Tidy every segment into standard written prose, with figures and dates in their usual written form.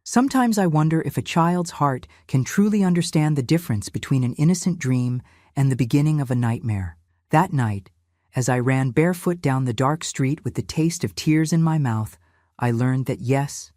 Sometimes I wonder if a child's heart can truly understand the difference between an innocent dream and the beginning of a nightmare. That night, as I ran barefoot down the dark street with the taste of tears in my mouth, I learned that yes,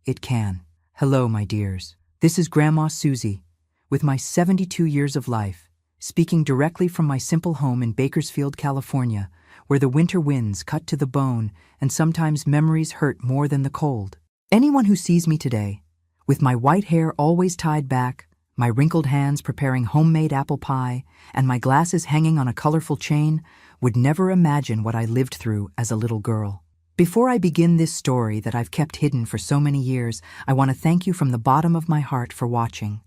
it can. Hello, my dears. This is Grandma Susie, with my 72 years of life, speaking directly from my simple home in Bakersfield, California, where the winter winds cut to the bone and sometimes memories hurt more than the cold. Anyone who sees me today, with my white hair always tied back, my wrinkled hands preparing homemade apple pie, and my glasses hanging on a colorful chain, would never imagine what I lived through as a little girl. Before I begin this story that I've kept hidden for so many years, I want to thank you from the bottom of my heart for watching.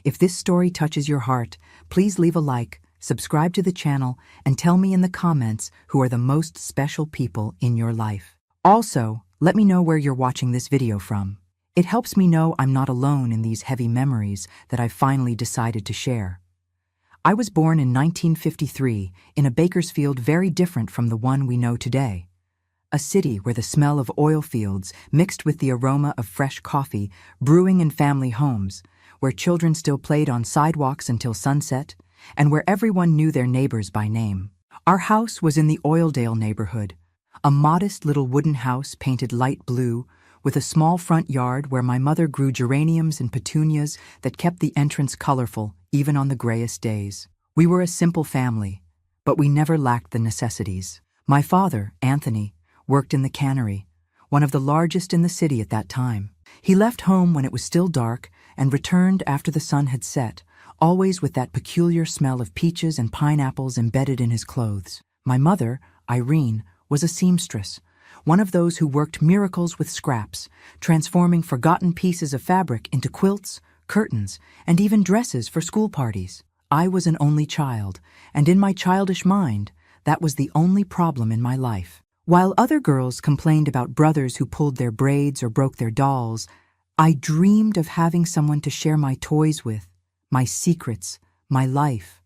If this story touches your heart, please leave a like, subscribe to the channel, and tell me in the comments who are the most special people in your life. Also, let me know where you're watching this video from. It helps me know I'm not alone in these heavy memories that I've finally decided to share. I was born in 1953 in a Bakersfield very different from the one we know today. A city where the smell of oil fields mixed with the aroma of fresh coffee brewing in family homes, where children still played on sidewalks until sunset, and where everyone knew their neighbors by name. Our house was in the Oildale neighborhood, a modest little wooden house painted light blue, with a small front yard where my mother grew geraniums and petunias that kept the entrance colorful even on the grayest days. We were a simple family, but we never lacked the necessities. My father, Anthony, worked in the cannery, one of the largest in the city at that time. He left home when it was still dark and returned after the sun had set, always with that peculiar smell of peaches and pineapples embedded in his clothes. My mother, Irene, was a seamstress, one of those who worked miracles with scraps, transforming forgotten pieces of fabric into quilts, curtains, and even dresses for school parties. I was an only child, and in my childish mind, that was the only problem in my life. While other girls complained about brothers who pulled their braids or broke their dolls, I dreamed of having someone to share my toys with, my secrets, my life.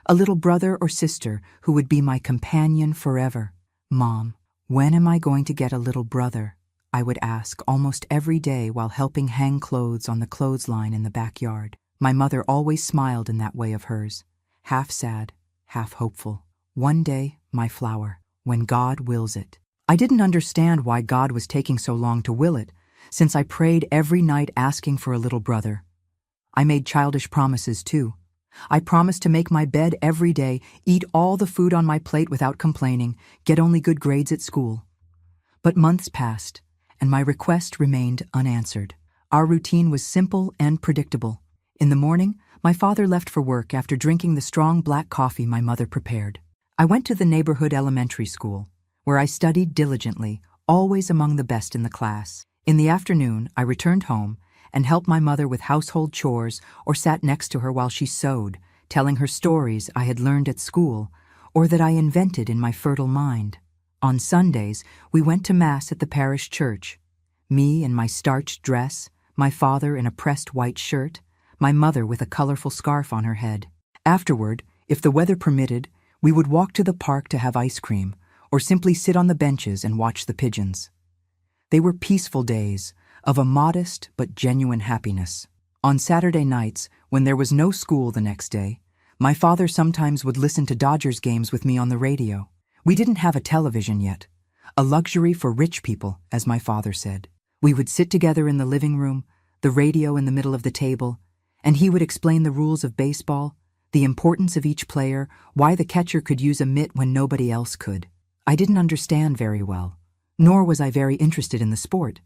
A little brother or sister who would be my companion forever. Mom, when am I going to get a little brother? I would ask almost every day while helping hang clothes on the clothesline in the backyard. My mother always smiled in that way of hers, half sad, half hopeful. One day, my flower, when God wills it. I didn't understand why God was taking so long to will it, since I prayed every night asking for a little brother. I made childish promises too. I promised to make my bed every day, eat all the food on my plate without complaining, get only good grades at school. But months passed, and my request remained unanswered. Our routine was simple and predictable. In the morning, my father left for work after drinking the strong black coffee my mother prepared. I went to the neighborhood elementary school, where I studied diligently, always among the best in the class. In the afternoon, I returned home and helped my mother with household chores or sat next to her while she sewed, telling her stories I had learned at school or that I invented in my fertile mind. On Sundays, we went to Mass at the parish church, me in my starched dress, my father in a pressed white shirt, my mother with a colorful scarf on her head. Afterward, if the weather permitted, we would walk to the park to have ice cream or simply sit on the benches and watch the pigeons. They were peaceful days, of a modest but genuine happiness. On Saturday nights, when there was no school the next day, my father sometimes would listen to Dodgers games with me on the radio. We didn't have a television yet, a luxury for rich people, as my father said. We would sit together in the living room, the radio in the middle of the table, and he would explain the rules of baseball, the importance of each player, why the catcher could use a mitt when nobody else could. I didn't understand very well, nor was I very interested in the sport.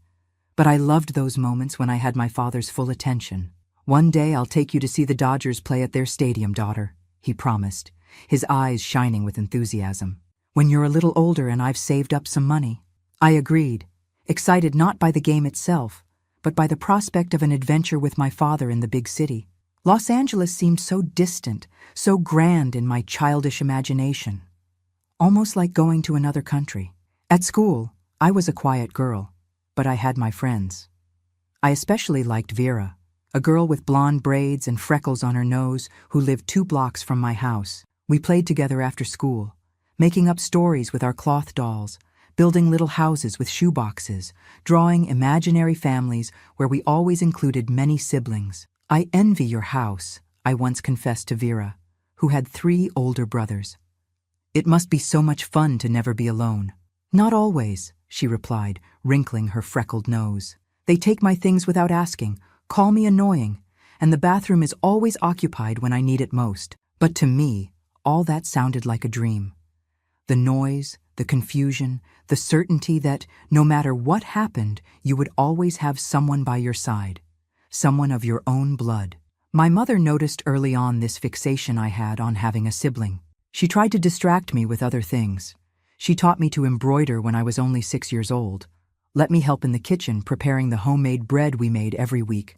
But I loved those moments when I had my father's full attention. One day I'll take you to see the Dodgers play at their stadium, daughter, he promised, his eyes shining with enthusiasm. When you're a little older and I've saved up some money. I agreed, excited not by the game itself, but by the prospect of an adventure with my father in the big city. Los Angeles seemed so distant, so grand in my childish imagination. Almost like going to another country. At school, I was a quiet girl, but I had my friends. I especially liked Vera, a girl with blonde braids and freckles on her nose who lived 2 blocks from my house. We played together after school, making up stories with our cloth dolls, building little houses with shoeboxes, drawing imaginary families where we always included many siblings. "I envy your house," I once confessed to Vera, who had 3 older brothers. "It must be so much fun to never be alone." "Not always," she replied, wrinkling her freckled nose. "They take my things without asking, call me annoying, and the bathroom is always occupied when I need it most." But to me, all that sounded like a dream. The noise, the confusion, the certainty that, no matter what happened, you would always have someone by your side, someone of your own blood. My mother noticed early on this fixation I had on having a sibling. She tried to distract me with other things. She taught me to embroider when I was only 6 years old, let me help in the kitchen preparing the homemade bread we made every week,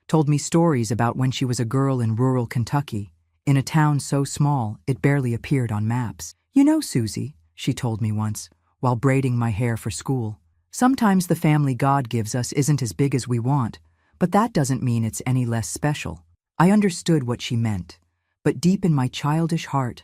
told me stories about when she was a girl in rural Kentucky, in a town so small it barely appeared on maps. "You know, Susie," she told me once, while braiding my hair for school, "sometimes the family God gives us isn't as big as we want, but that doesn't mean it's any less special." I understood what she meant, but deep in my childish heart,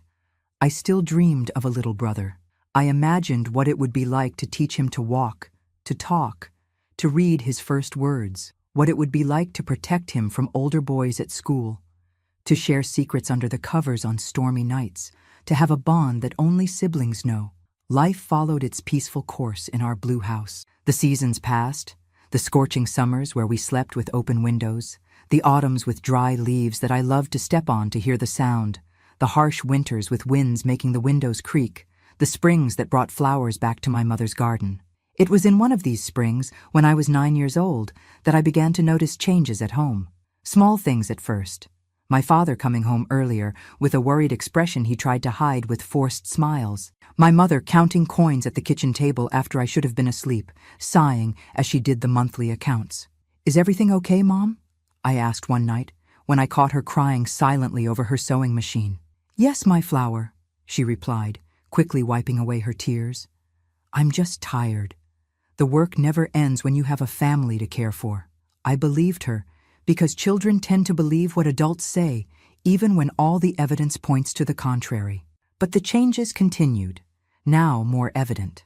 I still dreamed of a little brother. I imagined what it would be like to teach him to walk, to talk, to read his first words, what it would be like to protect him from older boys at school, to share secrets under the covers on stormy nights, to have a bond that only siblings know. Life followed its peaceful course in our blue house. The seasons passed, the scorching summers where we slept with open windows, the autumns with dry leaves that I loved to step on to hear the sound, the harsh winters with winds making the windows creak, the springs that brought flowers back to my mother's garden. It was in one of these springs, when I was 9 years old, that I began to notice changes at home. Small things at first. My father coming home earlier, with a worried expression he tried to hide with forced smiles. My mother counting coins at the kitchen table after I should have been asleep, sighing as she did the monthly accounts. "Is everything okay, Mom?" I asked one night, when I caught her crying silently over her sewing machine. "Yes, my flower," she replied, quickly wiping away her tears. "I'm just tired. The work never ends when you have a family to care for." I believed her, because children tend to believe what adults say, even when all the evidence points to the contrary. But the changes continued, now more evident.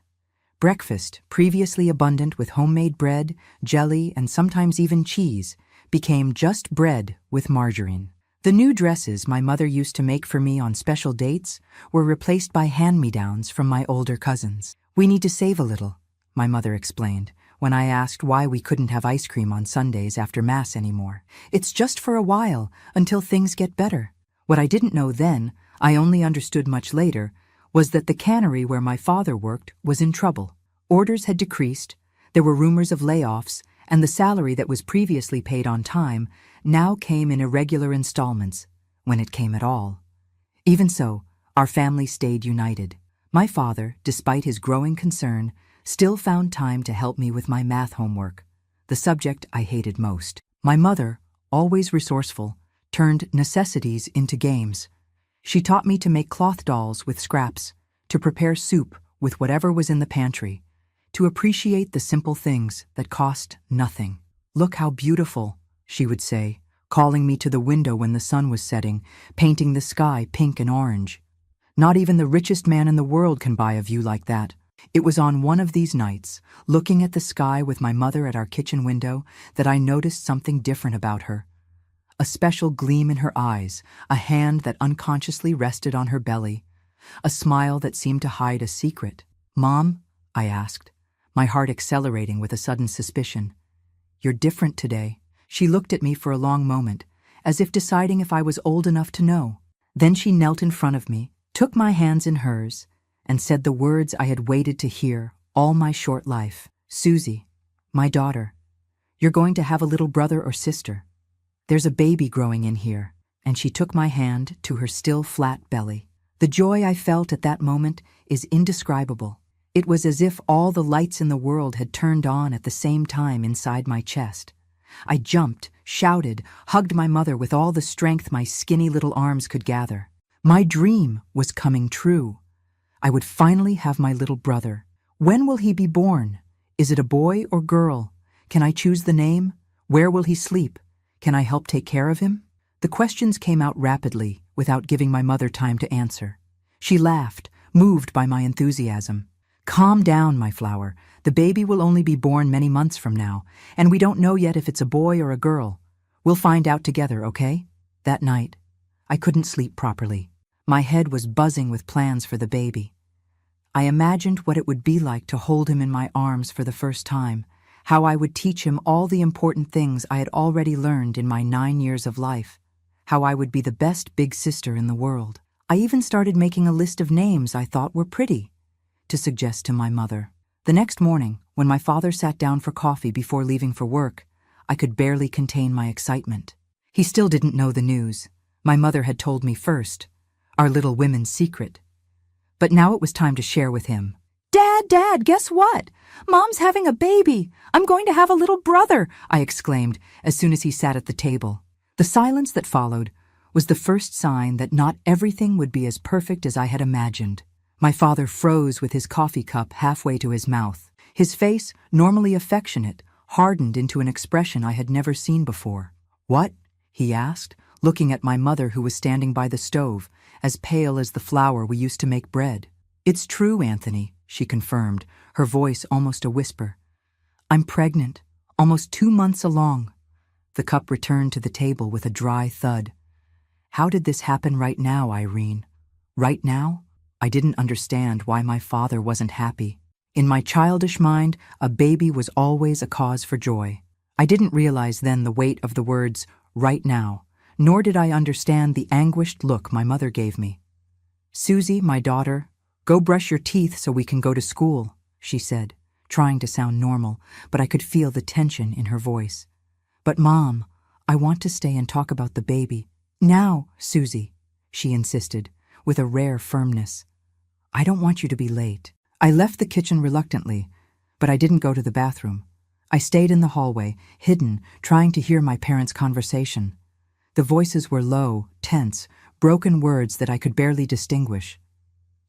Breakfast, previously abundant with homemade bread, jelly, and sometimes even cheese, became just bread with margarine. The new dresses my mother used to make for me on special dates were replaced by hand-me-downs from my older cousins. "We need to save a little," my mother explained, when I asked why we couldn't have ice cream on Sundays after Mass anymore. "It's just for a while, until things get better." What I didn't know then, I only understood much later, was that the cannery where my father worked was in trouble. Orders had decreased, there were rumors of layoffs, and the salary that was previously paid on time now came in irregular installments, when it came at all. Even so, our family stayed united. My father, despite his growing concern, still found time to help me with my math homework, the subject I hated most. My mother, always resourceful, turned necessities into games. She taught me to make cloth dolls with scraps, to prepare soup with whatever was in the pantry, to appreciate the simple things that cost nothing. "Look how beautiful," she would say, calling me to the window when the sun was setting, painting the sky pink and orange. "Not even the richest man in the world can buy a view like that." It was on one of these nights, looking at the sky with my mother at our kitchen window, that I noticed something different about her. A special gleam in her eyes, a hand that unconsciously rested on her belly, a smile that seemed to hide a secret. "Mom?" I asked, my heart accelerating with a sudden suspicion. "You're different today." She looked at me for a long moment, as if deciding if I was old enough to know. Then she knelt in front of me, took my hands in hers, and said the words I had waited to hear all my short life. "Susie, my daughter, you're going to have a little brother or sister. There's a baby growing in here." And she took my hand to her still flat belly. The joy I felt at that moment is indescribable. It was as if all the lights in the world had turned on at the same time inside my chest. I jumped, shouted, hugged my mother with all the strength my skinny little arms could gather. My dream was coming true. I would finally have my little brother. When will he be born? Is it a boy or girl? Can I choose the name? Where will he sleep? Can I help take care of him? The questions came out rapidly, without giving my mother time to answer. She laughed, moved by my enthusiasm. Calm down, my flower. The baby will only be born many months from now, and we don't know yet if it's a boy or a girl. We'll find out together, okay? That night, I couldn't sleep properly. My head was buzzing with plans for the baby. I imagined what it would be like to hold him in my arms for the first time, how I would teach him all the important things I had already learned in my 9 years of life, how I would be the best big sister in the world. I even started making a list of names I thought were pretty to suggest to my mother. The next morning, when my father sat down for coffee before leaving for work, I could barely contain my excitement. He still didn't know the news. My mother had told me first, our little women's secret. But now it was time to share with him. Dad, guess what? Mom's having a baby. I'm going to have a little brother, I exclaimed as soon as he sat at the table. The silence that followed was the first sign that not everything would be as perfect as I had imagined. My father froze with his coffee cup halfway to his mouth. His face, normally affectionate, hardened into an expression I had never seen before. What? He asked, looking at my mother who was standing by the stove, as pale as the flour we used to make bread. It's true, Anthony, she confirmed, her voice almost a whisper. I'm pregnant, almost 2 months along. The cup returned to the table with a dry thud. How did this happen right now, Irene? Right now? I didn't understand why my father wasn't happy. In my childish mind, a baby was always a cause for joy. I didn't realize then the weight of the words, right now, nor did I understand the anguished look my mother gave me. Susie, my daughter, go brush your teeth so we can go to school, she said, trying to sound normal, but I could feel the tension in her voice. But Mom, I want to stay and talk about the baby. Now, Susie, she insisted, with a rare firmness. I don't want you to be late. I left the kitchen reluctantly, but I didn't go to the bathroom. I stayed in the hallway, hidden, trying to hear my parents' conversation. The voices were low, tense, broken words that I could barely distinguish.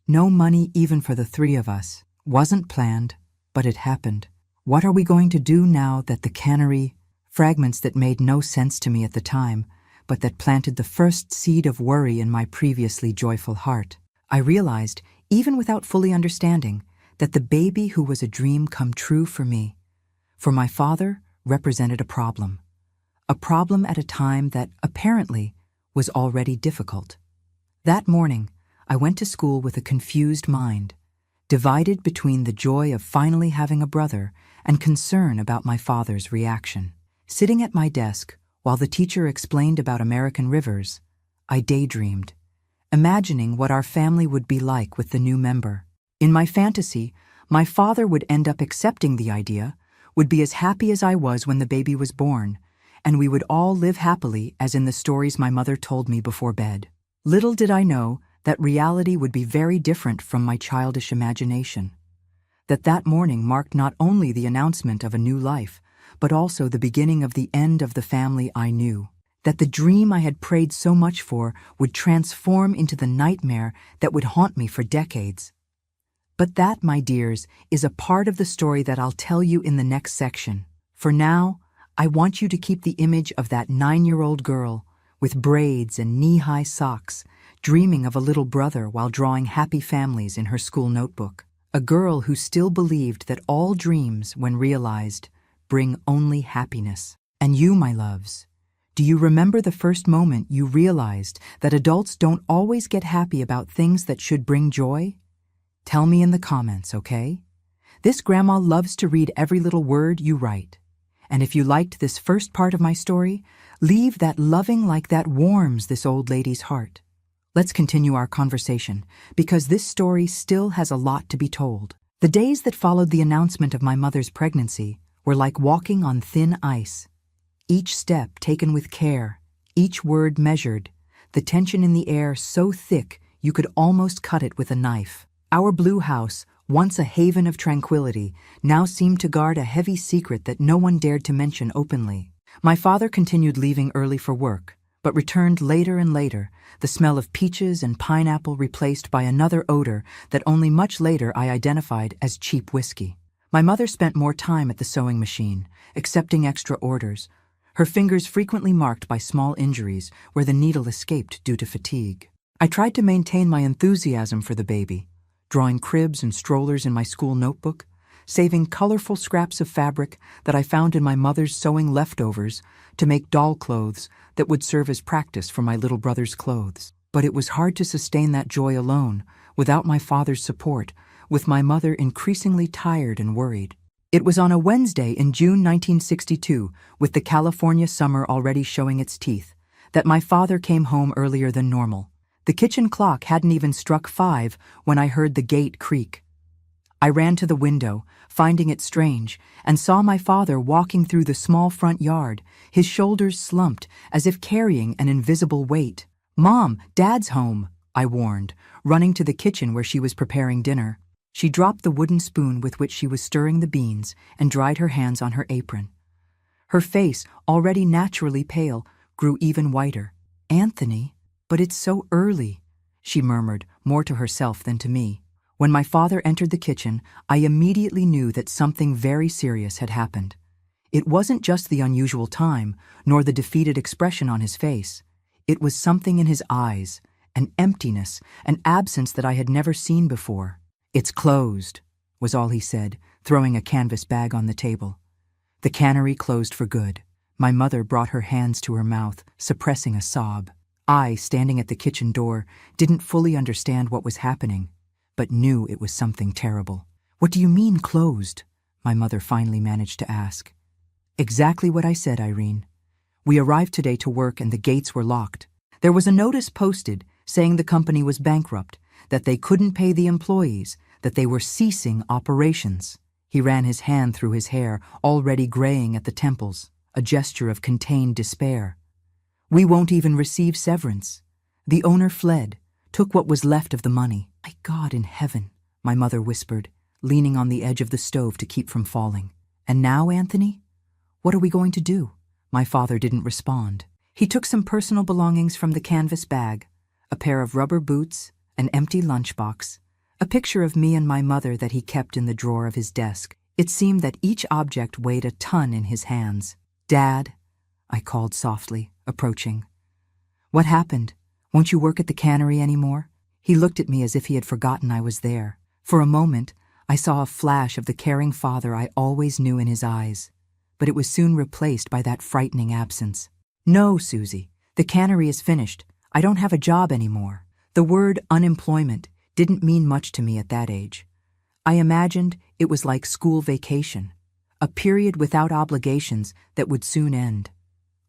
No money even for the 3 of us. Wasn't planned, but it happened. What are we going to do now that the cannery... Fragments that made no sense to me at the time, but that planted the first seed of worry in my previously joyful heart. I realized, even without fully understanding, that the baby who was a dream come true for me, for my father, represented a problem. A problem at a time that, apparently, was already difficult. That morning, I went to school with a confused mind, divided between the joy of finally having a brother and concern about my father's reaction. Sitting at my desk, while the teacher explained about American rivers, I daydreamed, imagining what our family would be like with the new member. In my fantasy, my father would end up accepting the idea, would be as happy as I was when the baby was born, and we would all live happily as in the stories my mother told me before bed. Little did I know that reality would be very different from my childish imagination. That morning marked not only the announcement of a new life, but also the beginning of the end of the family I knew. That the dream I had prayed so much for would transform into the nightmare that would haunt me for decades. But that, my dears, is a part of the story that I'll tell you in the next section. For now, I want you to keep the image of that 9-year-old girl, with braids and knee-high socks, dreaming of a little brother while drawing happy families in her school notebook. A girl who still believed that all dreams, when realized, bring only happiness. And you, my loves, do you remember the first moment you realized that adults don't always get happy about things that should bring joy? Tell me in the comments, okay? This grandma loves to read every little word you write. And if you liked this first part of my story, leave that loving like that warms this old lady's heart. Let's continue our conversation, because this story still has a lot to be told. The days that followed the announcement of my mother's pregnancy were like walking on thin ice. Each step taken with care, each word measured, the tension in the air so thick you could almost cut it with a knife. Our blue house, once a haven of tranquility, now seemed to guard a heavy secret that no one dared to mention openly. My father continued leaving early for work, but returned later and later, the smell of peaches and pineapple replaced by another odor that only much later I identified as cheap whiskey. My mother spent more time at the sewing machine, accepting extra orders, her fingers frequently marked by small injuries where the needle escaped due to fatigue. I tried to maintain my enthusiasm for the baby, drawing cribs and strollers in my school notebook, saving colorful scraps of fabric that I found in my mother's sewing leftovers to make doll clothes that would serve as practice for my little brother's clothes. But it was hard to sustain that joy alone, without my father's support, with my mother increasingly tired and worried. It was on a Wednesday in June 1962, with the California summer already showing its teeth, that my father came home earlier than normal. The kitchen clock hadn't even struck 5 when I heard the gate creak. I ran to the window, finding it strange, and saw my father walking through the small front yard, his shoulders slumped as if carrying an invisible weight. "Mom, Dad's home," I warned, running to the kitchen where she was preparing dinner. She dropped the wooden spoon with which she was stirring the beans and dried her hands on her apron. Her face, already naturally pale, grew even whiter. "Anthony, but it's so early," she murmured, more to herself than to me. When my father entered the kitchen, I immediately knew that something very serious had happened. It wasn't just the unusual time, nor the defeated expression on his face. It was something in his eyes, an emptiness, an absence that I had never seen before. "It's closed," was all he said, throwing a canvas bag on the table. The cannery closed for good. My mother brought her hands to her mouth, suppressing a sob. I, standing at the kitchen door, didn't fully understand what was happening, but knew it was something terrible. "What do you mean, closed?" my mother finally managed to ask. "Exactly what I said, Irene. We arrived today to work and the gates were locked. There was a notice posted saying the company was bankrupt, that they couldn't pay the employees, that they were ceasing operations." He ran his hand through his hair, already graying at the temples, a gesture of contained despair. "We won't even receive severance. The owner fled, took what was left of the money." "My God in heaven," my mother whispered, leaning on the edge of the stove to keep from falling. "And now, Anthony? What are we going to do?" My father didn't respond. He took some personal belongings from the canvas bag, a pair of rubber boots, an empty lunchbox, a picture of me and my mother that he kept in the drawer of his desk. It seemed that each object weighed a ton in his hands. "Dad," I called softly, approaching. "What happened? Won't you work at the cannery anymore?" He looked at me as if he had forgotten I was there. For a moment, I saw a flash of the caring father I always knew in his eyes, but it was soon replaced by that frightening absence. "No, Susie, the cannery is finished. I don't have a job anymore." The word unemployment didn't mean much to me at that age. I imagined it was like school vacation, a period without obligations that would soon end.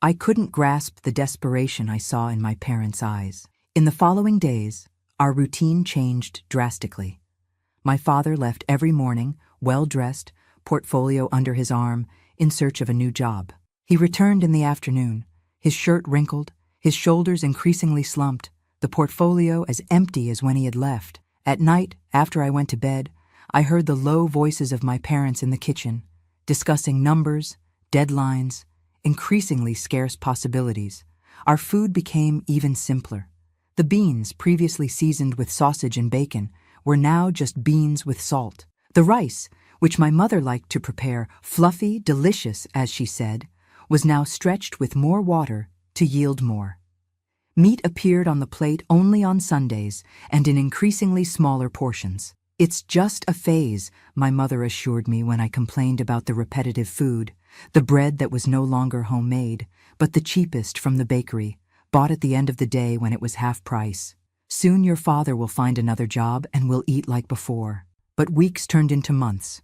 I couldn't grasp the desperation I saw in my parents' eyes. In the following days, our routine changed drastically. My father left every morning, well-dressed, portfolio under his arm, in search of a new job. He returned in the afternoon, his shirt wrinkled, his shoulders increasingly slumped, the portfolio as empty as when he had left. At night, after I went to bed, I heard the low voices of my parents in the kitchen, discussing numbers, deadlines, increasingly scarce possibilities. Our food became even simpler. The beans, previously seasoned with sausage and bacon, were now just beans with salt. The rice, which my mother liked to prepare, fluffy, delicious, as she said, was now stretched with more water to yield more. Meat appeared on the plate only on Sundays and in increasingly smaller portions. "It's just a phase," my mother assured me when I complained about the repetitive food, the bread that was no longer homemade, but the cheapest from the bakery, bought at the end of the day when it was half price. "Soon your father will find another job and we'll eat like before." But weeks turned into months,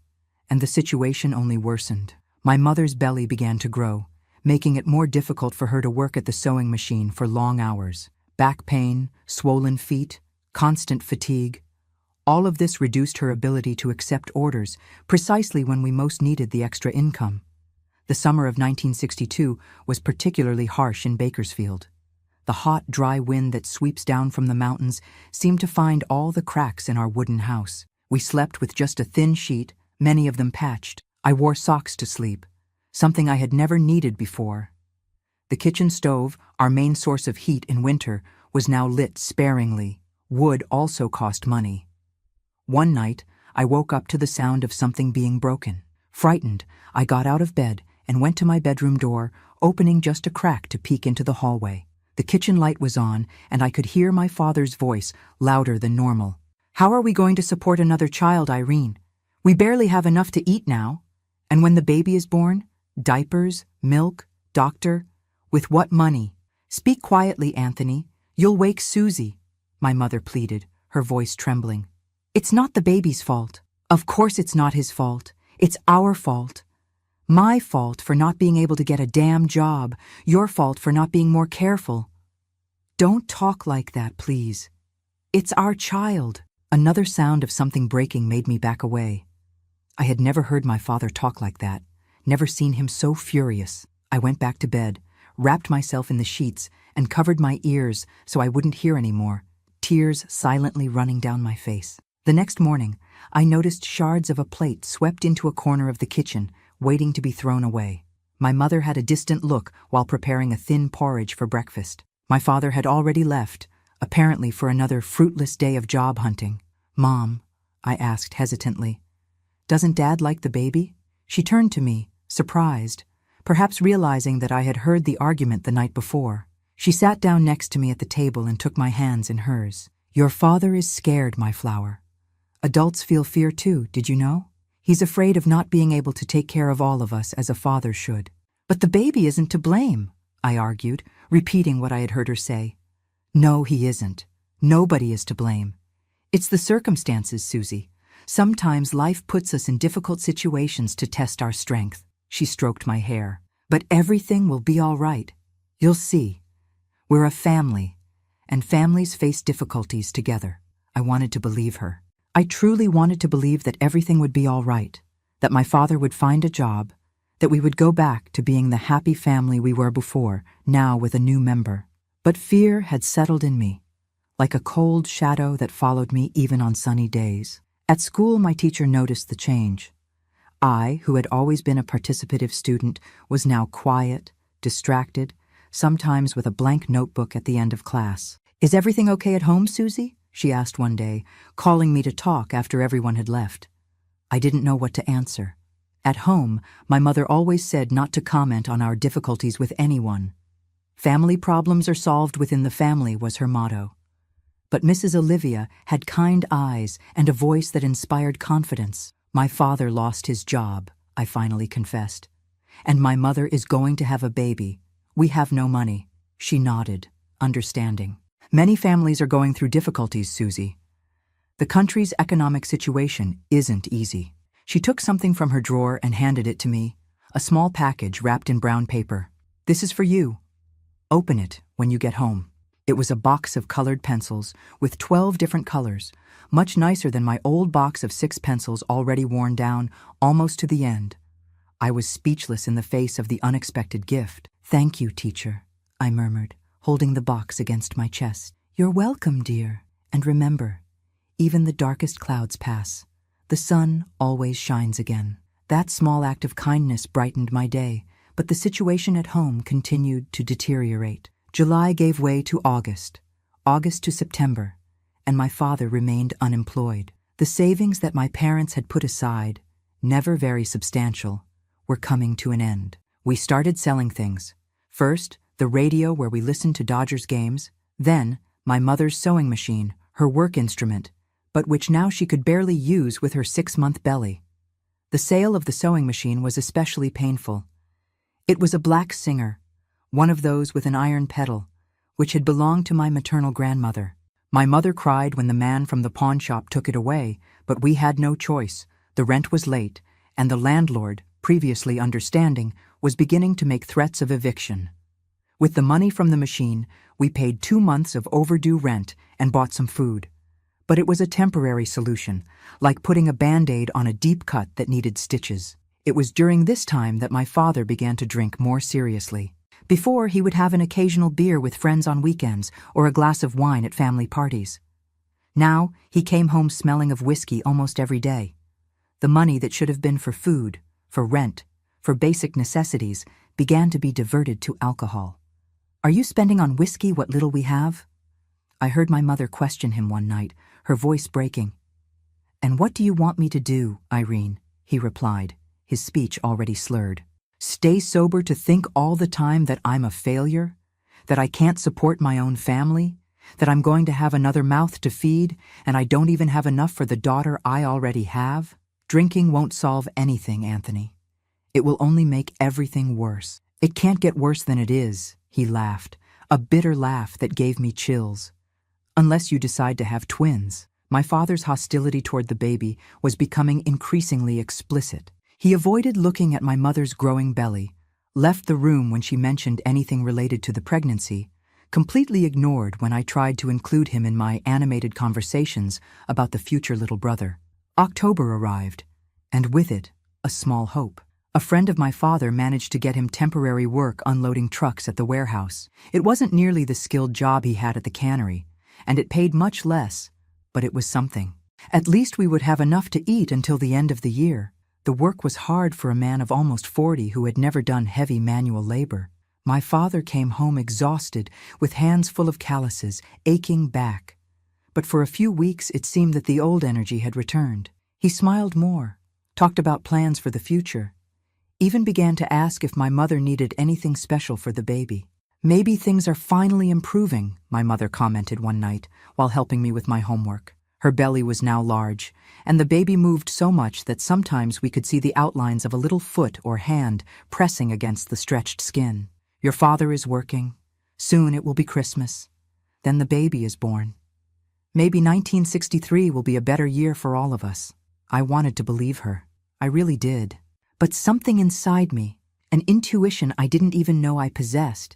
and the situation only worsened. My mother's belly began to grow, making it more difficult for her to work at the sewing machine for long hours. Back pain, swollen feet, constant fatigue. All of this reduced her ability to accept orders precisely when we most needed the extra income. The summer of 1962 was particularly harsh in Bakersfield. The hot, dry wind that sweeps down from the mountains seemed to find all the cracks in our wooden house. We slept with just a thin sheet, many of them patched. I wore socks to sleep, something I had never needed before. The kitchen stove, our main source of heat in winter, was now lit sparingly. Wood also cost money. One night, I woke up to the sound of something being broken. Frightened, I got out of bed and went to my bedroom door, opening just a crack to peek into the hallway. The kitchen light was on, and I could hear my father's voice, louder than normal. How are we going to support another child, Irene? We barely have enough to eat now. And when the baby is born, diapers, milk, doctor, with what money? Speak quietly, Anthony. You'll wake Susie, my mother pleaded, her voice trembling. It's not the baby's fault. Of course it's not his fault. It's our fault. My fault for not being able to get a damn job. Your fault for not being more careful. Don't talk like that, please. It's our child. Another sound of something breaking made me back away. I had never heard my father talk like that, never seen him so furious. I went back to bed, wrapped myself in the sheets, and covered my ears so I wouldn't hear anymore, tears silently running down my face. The next morning, I noticed shards of a plate swept into a corner of the kitchen, waiting to be thrown away. My mother had a distant look while preparing a thin porridge for breakfast. My father had already left, apparently for another fruitless day of job hunting. Mom, I asked hesitantly, doesn't Dad like the baby? She turned to me, surprised, perhaps realizing that I had heard the argument the night before. She sat down next to me at the table and took my hands in hers. Your father is scared, my flower. Adults feel fear too, did you know? He's afraid of not being able to take care of all of us as a father should. But the baby isn't to blame, I argued, repeating what I had heard her say. No, he isn't. Nobody is to blame. It's the circumstances, Susie. Sometimes life puts us in difficult situations to test our strength. She stroked my hair. But everything will be all right. You'll see. We're a family, and families face difficulties together. I wanted to believe her. I truly wanted to believe that everything would be all right, that my father would find a job, that we would go back to being the happy family we were before, now with a new member. But fear had settled in me, like a cold shadow that followed me even on sunny days. At school, my teacher noticed the change. I, who had always been a participative student, was now quiet, distracted, sometimes with a blank notebook at the end of class. Is everything okay at home, Susie? She asked one day, calling me to talk after everyone had left. I didn't know what to answer. At home, my mother always said not to comment on our difficulties with anyone. Family problems are solved within the family was her motto. But Mrs. Olivia had kind eyes and a voice that inspired confidence. My father lost his job, I finally confessed. And my mother is going to have a baby. We have no money. She nodded, understanding. Many families are going through difficulties, Susie. The country's economic situation isn't easy. She took something from her drawer and handed it to me, a small package wrapped in brown paper. This is for you. Open it when you get home. It was a box of colored pencils with 12 different colors, much nicer than my old box of 6 pencils already worn down almost to the end. I was speechless in the face of the unexpected gift. Thank you, teacher, I murmured, holding the box against my chest. You're welcome, dear. And remember, even the darkest clouds pass. The sun always shines again. That small act of kindness brightened my day, but the situation at home continued to deteriorate. July gave way to August, August to September, and my father remained unemployed. The savings that my parents had put aside, never very substantial, were coming to an end. We started selling things. First, the radio where we listened to Dodgers games, then my mother's sewing machine, her work instrument, but which now she could barely use with her 6-month belly. The sale of the sewing machine was especially painful. It was a black Singer, one of those with an iron pedal, which had belonged to my maternal grandmother. My mother cried when the man from the pawn shop took it away, but we had no choice. The rent was late, and the landlord, previously understanding, was beginning to make threats of eviction. With the money from the machine, we paid 2 months of overdue rent and bought some food. But it was a temporary solution, like putting a Band-Aid on a deep cut that needed stitches. It was during this time that my father began to drink more seriously. Before, he would have an occasional beer with friends on weekends or a glass of wine at family parties. Now, he came home smelling of whiskey almost every day. The money that should have been for food, for rent, for basic necessities, began to be diverted to alcohol. Are you spending on whiskey what little we have? I heard my mother question him one night, her voice breaking. And what do you want me to do, Irene? He replied, his speech already slurred. Stay sober to think all the time that I'm a failure? That I can't support my own family? That I'm going to have another mouth to feed, and I don't even have enough for the daughter I already have? Drinking won't solve anything, Anthony. It will only make everything worse. It can't get worse than it is, he laughed, a bitter laugh that gave me chills. Unless you decide to have twins. My father's hostility toward the baby was becoming increasingly explicit. He avoided looking at my mother's growing belly, left the room when she mentioned anything related to the pregnancy, completely ignored when I tried to include him in my animated conversations about the future little brother. October arrived, and with it, a small hope. A friend of my father managed to get him temporary work unloading trucks at the warehouse. It wasn't nearly the skilled job he had at the cannery, and it paid much less, but it was something. At least we would have enough to eat until the end of the year. The work was hard for a man of almost 40 who had never done heavy manual labor. My father came home exhausted, with hands full of calluses, aching back. But for a few weeks it seemed that the old energy had returned. He smiled more, talked about plans for the future, even began to ask if my mother needed anything special for the baby. "Maybe things are finally improving," my mother commented one night while helping me with my homework. Her belly was now large, and the baby moved so much that sometimes we could see the outlines of a little foot or hand pressing against the stretched skin. "Your father is working. Soon it will be Christmas. Then the baby is born. Maybe 1963 will be a better year for all of us." I wanted to believe her. I really did. But something inside me, an intuition I didn't even know I possessed,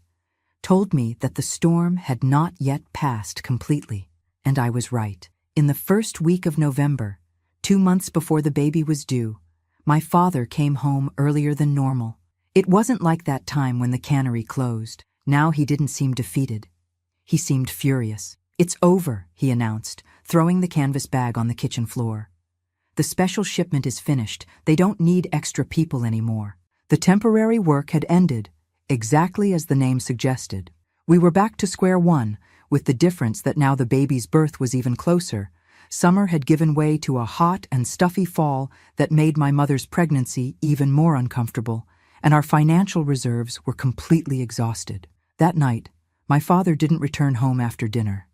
told me that the storm had not yet passed completely, and I was right. In the first week of November, 2 months before the baby was due, my father came home earlier than normal. It wasn't like that time when the cannery closed. Now he didn't seem defeated. He seemed furious. "It's over," he announced, throwing the canvas bag on the kitchen floor. "The special shipment is finished. They don't need extra people anymore." The temporary work had ended, exactly as the name suggested. We were back to square one, with the difference that now the baby's birth was even closer. Summer had given way to a hot and stuffy fall that made my mother's pregnancy even more uncomfortable, and our financial reserves were completely exhausted. That night, my father didn't return home after dinner.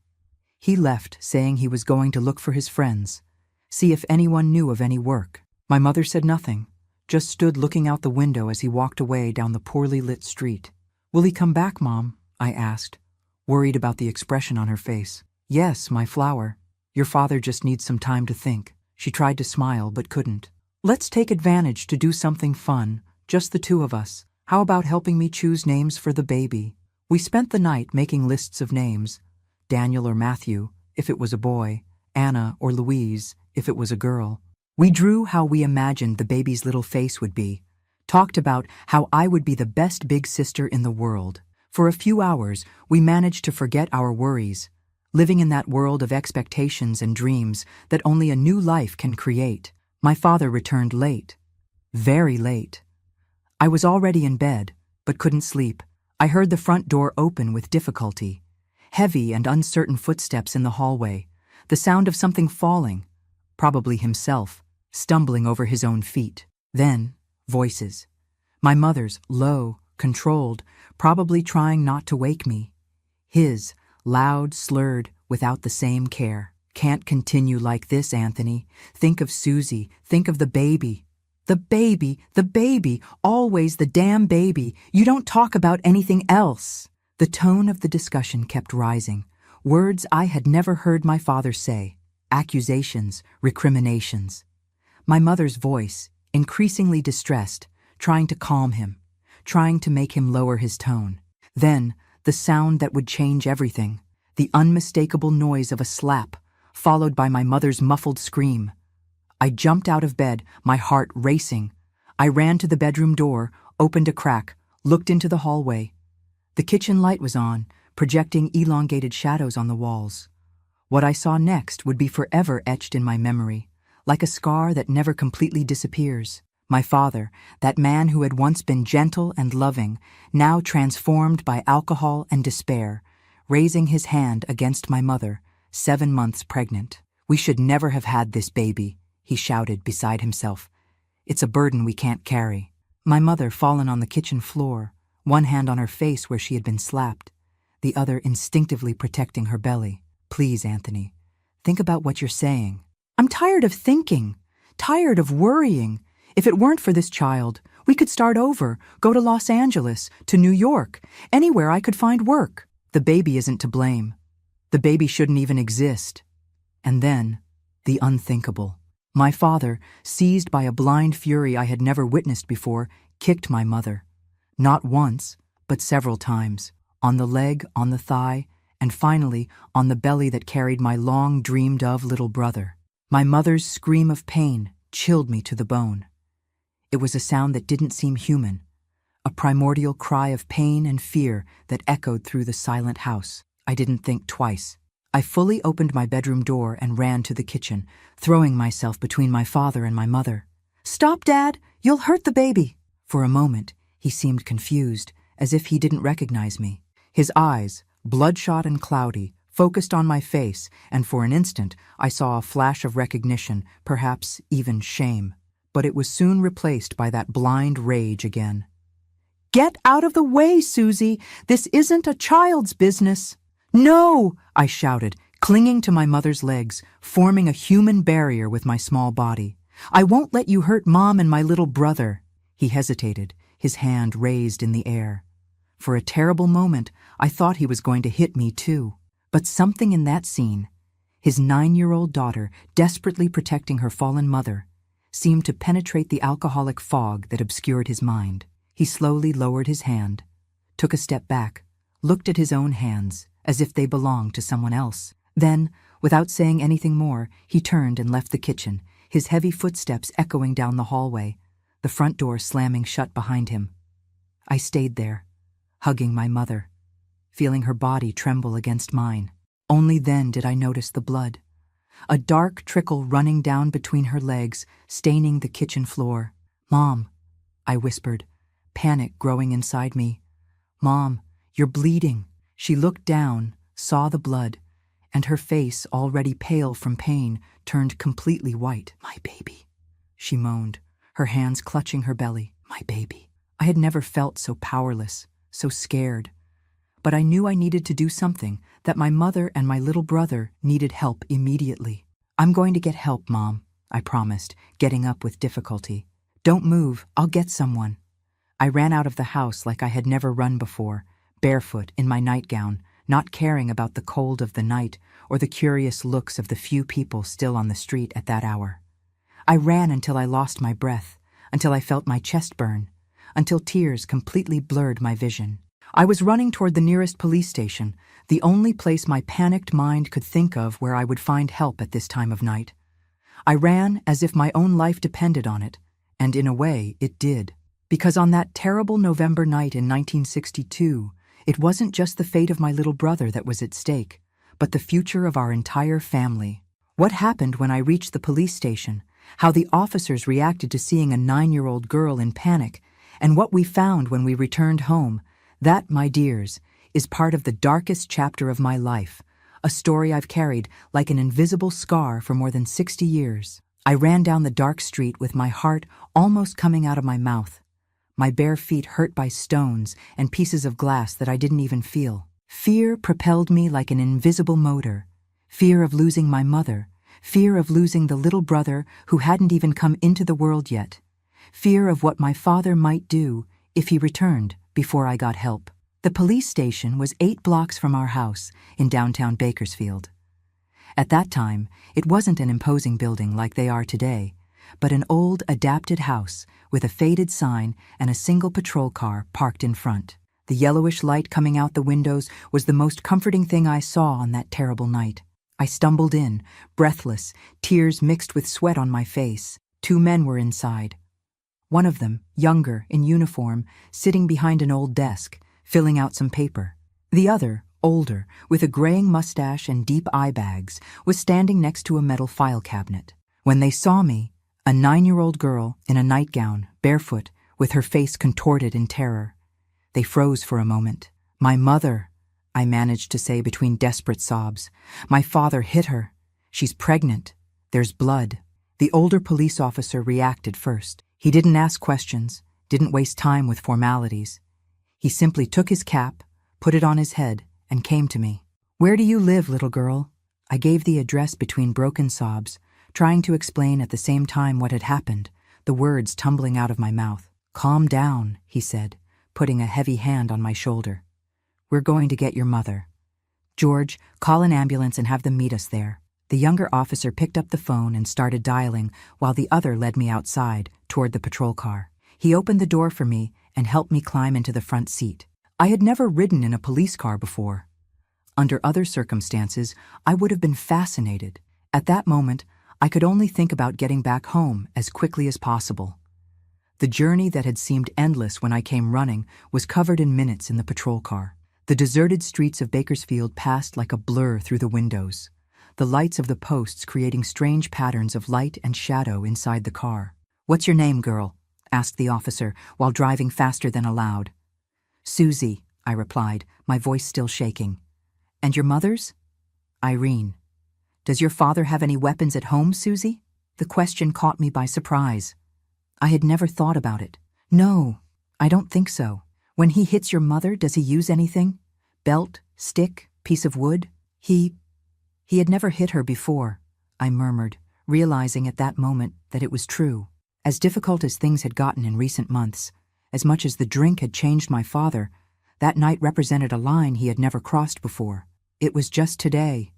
He left saying he was going to look for his friends, see if anyone knew of any work. My mother said nothing, just stood looking out the window as he walked away down the poorly lit street. "Will he come back, Mom?" I asked, worried about the expression on her face. "Yes, my flower. Your father just needs some time to think." She tried to smile but couldn't. "Let's take advantage to do something fun, just the two of us. How about helping me choose names for the baby?" We spent the night making lists of names. Daniel or Matthew, if it was a boy, Anna or Louise, if it was a girl. We drew how we imagined the baby's little face would be, talked about how I would be the best big sister in the world. For a few hours, we managed to forget our worries, living in that world of expectations and dreams that only a new life can create. My father returned late. Very late. I was already in bed, but couldn't sleep. I heard the front door open with difficulty. Heavy and uncertain footsteps in the hallway. The sound of something falling, probably himself, stumbling over his own feet. Then, voices. My mother's, low, controlled, probably trying not to wake me. His, loud, slurred, without the same care. "Can't continue like this, Anthony. Think of Susie. Think of the baby. The baby, the baby, always the damn baby. You don't talk about anything else." The tone of the discussion kept rising. Words I had never heard my father say. Accusations, recriminations. My mother's voice, increasingly distressed, trying to calm him, trying to make him lower his tone. Then, the sound that would change everything, the unmistakable noise of a slap, followed by my mother's muffled scream. I jumped out of bed, my heart racing. I ran to the bedroom door, opened a crack, looked into the hallway. The kitchen light was on, projecting elongated shadows on the walls. What I saw next would be forever etched in my memory, like a scar that never completely disappears. My father, that man who had once been gentle and loving, now transformed by alcohol and despair, raising his hand against my mother, 7 months pregnant. "We should never have had this baby," he shouted beside himself. "It's a burden we can't carry." My mother fallen on the kitchen floor, one hand on her face where she had been slapped. the other instinctively protecting her belly. Please, Anthony, think about what you're saying. I'm tired of thinking, tired of worrying. If it weren't for this child, we could start over, go to Los Angeles, to New York, anywhere I could find work. The baby isn't to blame. The baby shouldn't even exist. And then, the unthinkable. My father, seized by a blind fury I had never witnessed before, kicked my mother. Not once, but several times. On the leg, on the thigh, and finally on the belly that carried my long dreamed of little brother. My mother's scream of pain chilled me to the bone. It was a sound that didn't seem human, a primordial cry of pain and fear that echoed through the silent house. I didn't think twice. I fully opened my bedroom door and ran to the kitchen, throwing myself between my father and my mother. "Stop, Dad! You'll hurt the baby!" For a moment, he seemed confused, as if he didn't recognize me. His eyes, bloodshot and cloudy, focused on my face, and for an instant I saw a flash of recognition, perhaps even shame. But it was soon replaced by that blind rage again. "Get out of the way, Susie! This isn't a child's business!" "No!" I shouted, clinging to my mother's legs, forming a human barrier with my small body. "I won't let you hurt Mom and my little brother." He hesitated, his hand raised in the air. For a terrible moment, I thought he was going to hit me too. But something in that scene, his 9-year-old daughter desperately protecting her fallen mother, seemed to penetrate the alcoholic fog that obscured his mind. He slowly lowered his hand, took a step back, looked at his own hands, as if they belonged to someone else. Then, without saying anything more, he turned and left the kitchen, his heavy footsteps echoing down the hallway, the front door slamming shut behind him. I stayed there, hugging my mother, feeling her body tremble against mine. Only then did I notice the blood. A dark trickle running down between her legs, staining the kitchen floor. "Mom," I whispered, panic growing inside me. "Mom, you're bleeding." She looked down, saw the blood, and her face, already pale from pain, turned completely white. "My baby," she moaned, her hands clutching her belly. "My baby." I had never felt so powerless, so scared. But I knew I needed to do something, that my mother and my little brother needed help immediately. "I'm going to get help, Mom," I promised, getting up with difficulty. "Don't move, I'll get someone." I ran out of the house like I had never run before, barefoot in my nightgown, not caring about the cold of the night or the curious looks of the few people still on the street at that hour. I ran until I lost my breath, until I felt my chest burn, until tears completely blurred my vision. I was running toward the nearest police station, the only place my panicked mind could think of where I would find help at this time of night. I ran as if my own life depended on it, and in a way it did. Because on that terrible November night in 1962, it wasn't just the fate of my little brother that was at stake, but the future of our entire family. What happened when I reached the police station, how the officers reacted to seeing a 9-year-old girl in panic, and what we found when we returned home, that, my dears, is part of the darkest chapter of my life, a story I've carried like an invisible scar for more than 60 years. I ran down the dark street with my heart almost coming out of my mouth, my bare feet hurt by stones and pieces of glass that I didn't even feel. Fear propelled me like an invisible motor. Fear of losing my mother, fear of losing the little brother who hadn't even come into the world yet, fear of what my father might do if he returned before I got help. The police station was 8 blocks from our house in downtown Bakersfield. At that time, it wasn't an imposing building like they are today, but an old, adapted house with a faded sign and a single patrol car parked in front. The yellowish light coming out the windows was the most comforting thing I saw on that terrible night. I stumbled in, breathless, tears mixed with sweat on my face. 2 men were inside. One of them, younger, in uniform, sitting behind an old desk, filling out some paper. The other, older, with a graying mustache and deep eye bags, was standing next to a metal file cabinet. When they saw me, a 9-year-old girl in a nightgown, barefoot, with her face contorted in terror, they froze for a moment. "My mother," I managed to say between desperate sobs. "My father hit her. She's pregnant. There's blood." The older police officer reacted first. He didn't ask questions, didn't waste time with formalities. He simply took his cap, put it on his head, and came to me. "Where do you live, little girl?" I gave the address between broken sobs, trying to explain at the same time what had happened, the words tumbling out of my mouth. "Calm down," he said, putting a heavy hand on my shoulder. "We're going to get your mother. George, call an ambulance and have them meet us there." The younger officer picked up the phone and started dialing, while the other led me outside, toward the patrol car. He opened the door for me and helped me climb into the front seat. I had never ridden in a police car before. Under other circumstances, I would have been fascinated. At that moment, I could only think about getting back home as quickly as possible. The journey that had seemed endless when I came running was covered in minutes in the patrol car. The deserted streets of Bakersfield passed like a blur through the windows, the lights of the posts creating strange patterns of light and shadow inside the car. "What's your name, girl?" asked the officer while driving faster than allowed. "Susie," I replied, my voice still shaking. "And your mother's?" "Irene." "Does your father have any weapons at home, Susie?" The question caught me by surprise. I had never thought about it. "No, I don't think so. When he hits your mother, does he use anything? Belt, stick, piece of wood?" He had never hit her before," I murmured, realizing at that moment that it was true. As difficult as things had gotten in recent months, as much as the drink had changed my father, that night represented a line he had never crossed before. It was just today.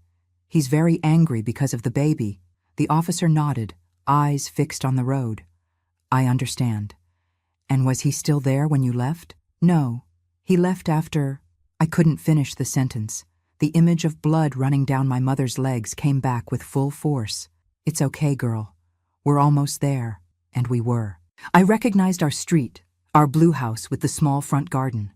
"He's very angry because of the baby." The officer nodded, eyes fixed on the road. "I understand. And was he still there when you left?" "No. He left after—" I couldn't finish the sentence. The image of blood running down my mother's legs came back with full force. "It's okay, girl. We're almost there." And we were. I recognized our street, our blue house with the small front garden.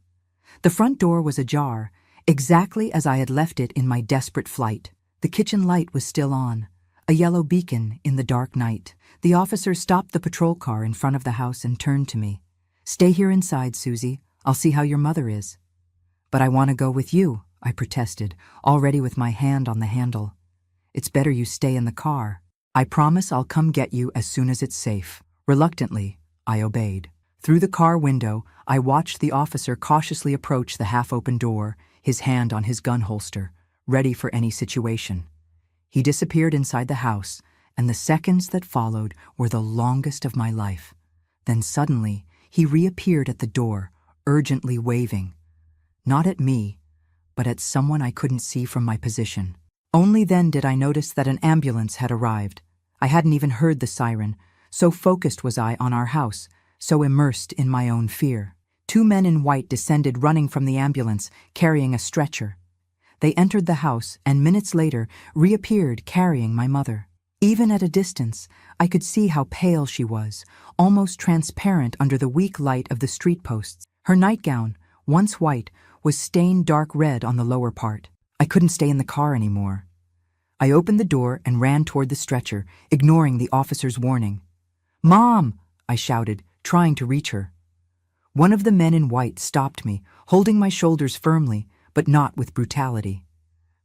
The front door was ajar, exactly as I had left it in my desperate flight. The kitchen light was still on, a yellow beacon in the dark night. The officer stopped the patrol car in front of the house and turned to me. "Stay here inside, Susie. I'll see how your mother is." "But I want to go with you," I protested, already with my hand on the handle. "It's better you stay in the car." "I promise I'll come get you as soon as it's safe." Reluctantly, I obeyed. Through the car window, I watched the officer cautiously approach the half-open door, his hand on his gun holster, ready for any situation. He disappeared inside the house, and the seconds that followed were the longest of my life. Then suddenly, he reappeared at the door, urgently waving. Not at me, but at someone I couldn't see from my position. Only then did I notice that an ambulance had arrived. I hadn't even heard the siren. So focused was I on our house, so immersed in my own fear. 2 men in white descended running from the ambulance, carrying a stretcher. They entered the house and minutes later reappeared carrying my mother. Even at a distance, I could see how pale she was, almost transparent under the weak light of the street posts. Her nightgown, once white, was stained dark red on the lower part. I couldn't stay in the car anymore. I opened the door and ran toward the stretcher, ignoring the officer's warning. "Mom!" I shouted, trying to reach her. One of the men in white stopped me, holding my shoulders firmly, but not with brutality.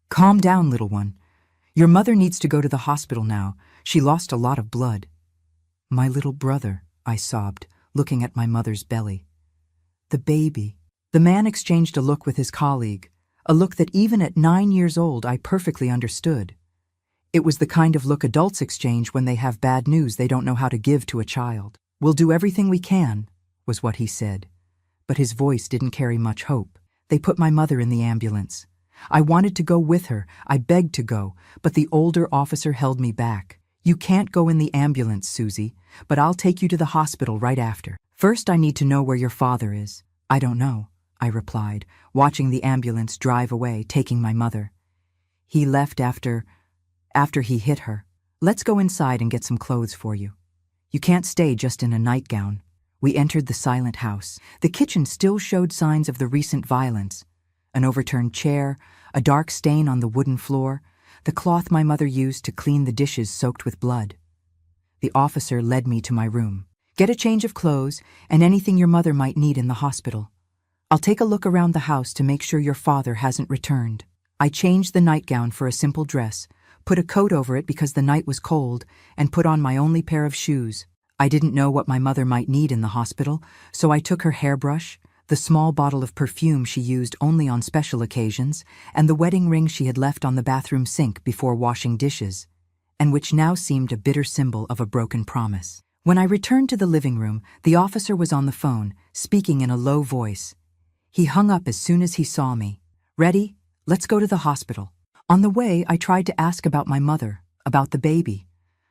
"Calm down, little one. Your mother needs to go to the hospital now. She lost a lot of blood." "My little brother," I sobbed, looking at my mother's belly. "The baby." The man exchanged a look with his colleague, a look that even at 9 years old I perfectly understood. It was the kind of look adults exchange when they have bad news they don't know how to give to a child. "We'll do everything we can," was what he said. But his voice didn't carry much hope. They put my mother in the ambulance. I wanted to go with her. I begged to go, but the older officer held me back. "You can't go in the ambulance, Susie, but I'll take you to the hospital right after. First, I need to know where your father is." "I don't know," I replied, watching the ambulance drive away, taking my mother. "He left after he hit her. Let's go inside and get some clothes for you. You can't stay just in a nightgown." We entered the silent house. The kitchen still showed signs of the recent violence. An overturned chair, a dark stain on the wooden floor, the cloth my mother used to clean the dishes soaked with blood. The officer led me to my room. "Get a change of clothes and anything your mother might need in the hospital. I'll take a look around the house to make sure your father hasn't returned." I changed the nightgown for a simple dress, put a coat over it because the night was cold, and put on my only pair of shoes. I didn't know what my mother might need in the hospital, so I took her hairbrush, the small bottle of perfume she used only on special occasions, and the wedding ring she had left on the bathroom sink before washing dishes, and which now seemed a bitter symbol of a broken promise. When I returned to the living room, the officer was on the phone, speaking in a low voice. He hung up as soon as he saw me. "Ready? Let's go to the hospital." On the way, I tried to ask about my mother, about the baby,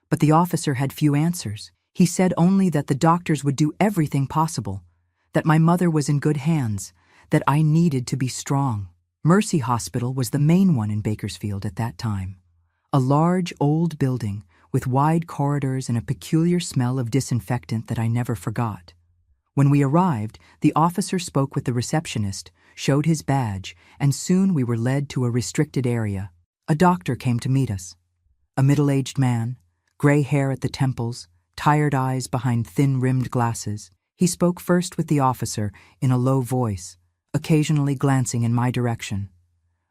but the officer had few answers. He said only that the doctors would do everything possible, that my mother was in good hands, that I needed to be strong. Mercy Hospital was the main one in Bakersfield at that time. A large, old building with wide corridors and a peculiar smell of disinfectant that I never forgot. When we arrived, the officer spoke with the receptionist, showed his badge, and soon we were led to a restricted area. A doctor came to meet us. A middle-aged man, gray hair at the temples, tired eyes behind thin-rimmed glasses. He spoke first with the officer in a low voice, occasionally glancing in my direction.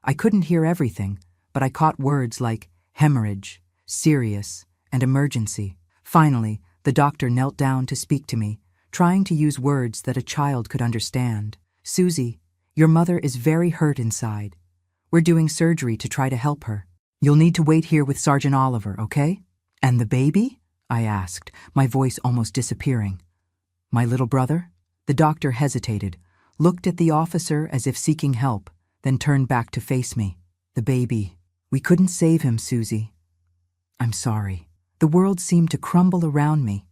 I couldn't hear everything, but I caught words like hemorrhage, serious, and emergency. Finally, the doctor knelt down to speak to me, trying to use words that a child could understand. "Susie, your mother is very hurt inside. We're doing surgery to try to help her. You'll need to wait here with Sergeant Oliver, okay?" "And the baby?" I asked, my voice almost disappearing. "My little brother?" The doctor hesitated, looked at the officer as if seeking help, then turned back to face me. "The baby. We couldn't save him, Susie. I'm sorry." The world seemed to crumble around me.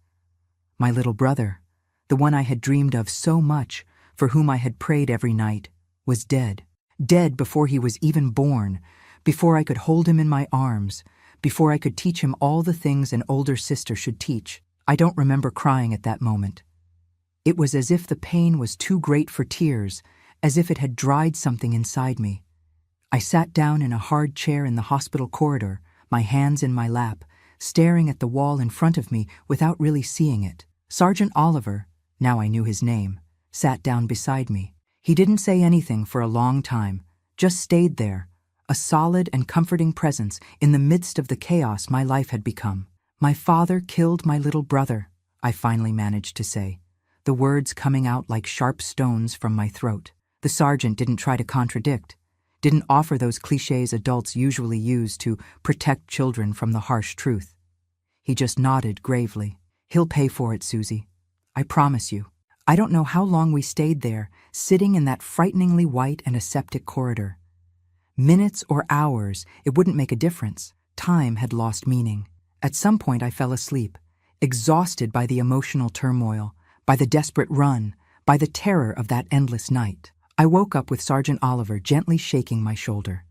My little brother, the one I had dreamed of so much, for whom I had prayed every night, was dead. Dead before he was even born, before I could hold him in my arms, before I could teach him all the things an older sister should teach. I don't remember crying at that moment. It was as if the pain was too great for tears, as if it had dried something inside me. I sat down in a hard chair in the hospital corridor, my hands in my lap, staring at the wall in front of me without really seeing it. Sergeant Oliver, now I knew his name, sat down beside me. He didn't say anything for a long time, just stayed there, a solid and comforting presence in the midst of the chaos my life had become. "My father killed my little brother," I finally managed to say, the words coming out like sharp stones from my throat. The sergeant didn't try to contradict, didn't offer those cliches adults usually use to protect children from the harsh truth. He just nodded gravely. "He'll pay for it, Susie. I promise you." I don't know how long we stayed there, sitting in that frighteningly white and aseptic corridor. Minutes or hours, it wouldn't make a difference. Time had lost meaning. At some point I fell asleep, exhausted by the emotional turmoil, by the desperate run, by the terror of that endless night. I woke up with Sergeant Oliver gently shaking my shoulder.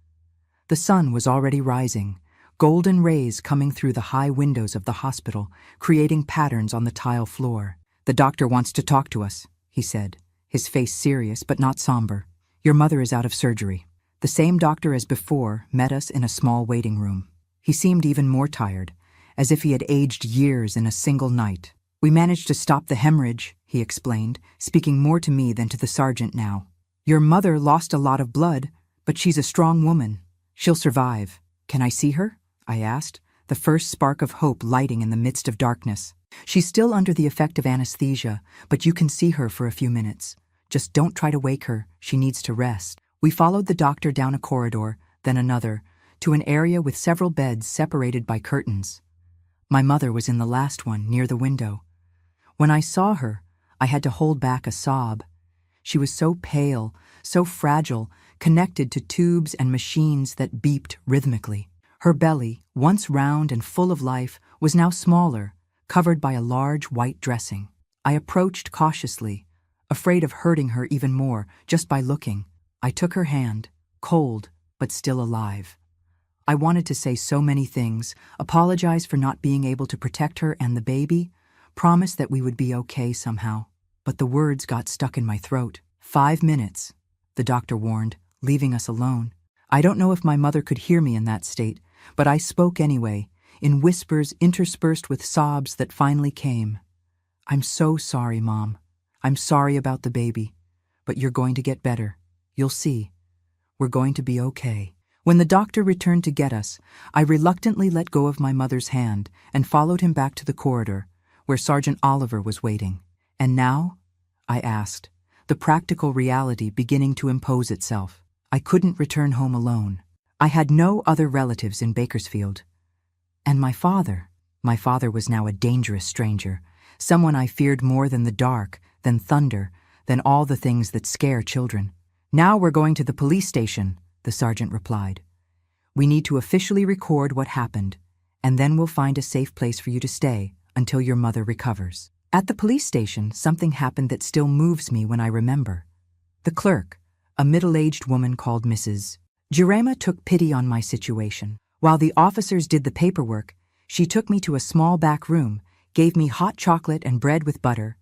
The sun was already rising, golden rays coming through the high windows of the hospital, creating patterns on the tile floor. "The doctor wants to talk to us," he said, his face serious but not somber. "Your mother is out of surgery." The same doctor as before met us in a small waiting room. He seemed even more tired, as if he had aged years in a single night. "We managed to stop the hemorrhage," he explained, speaking more to me than to the sergeant now. "Your mother lost a lot of blood, but she's a strong woman. She'll survive." "Can I see her?" I asked, the first spark of hope lighting in the midst of darkness. "She's still under the effect of anesthesia, but you can see her for a few minutes. Just don't try to wake her. She needs to rest." We followed the doctor down a corridor, then another, to an area with several beds separated by curtains. My mother was in the last one, near the window. When I saw her, I had to hold back a sob. She was so pale, so fragile, connected to tubes and machines that beeped rhythmically. Her belly, once round and full of life, was now smaller, covered by a large white dressing. I approached cautiously, afraid of hurting her even more just by looking. I took her hand, cold but still alive. I wanted to say so many things, apologize for not being able to protect her and the baby, promise that we would be okay somehow. But the words got stuck in my throat. 5 minutes, the doctor warned, leaving us alone. I don't know if my mother could hear me in that state, but I spoke anyway, in whispers interspersed with sobs that finally came. "I'm so sorry, Mom. I'm sorry about the baby, but you're going to get better. You'll see. We're going to be okay." When the doctor returned to get us, I reluctantly let go of my mother's hand and followed him back to the corridor, where Sergeant Oliver was waiting. "And now?" I asked, the practical reality beginning to impose itself. I couldn't return home alone. I had no other relatives in Bakersfield. And my father was now a dangerous stranger, someone I feared more than the dark, than thunder, than all the things that scare children. "Now we're going to the police station," the sergeant replied. "We need to officially record what happened, and then we'll find a safe place for you to stay until your mother recovers." At the police station, something happened that still moves me when I remember. The clerk, a middle-aged woman called Mrs. Jurema, took pity on my situation. While the officers did the paperwork, she took me to a small back room, gave me hot chocolate and bread with butter,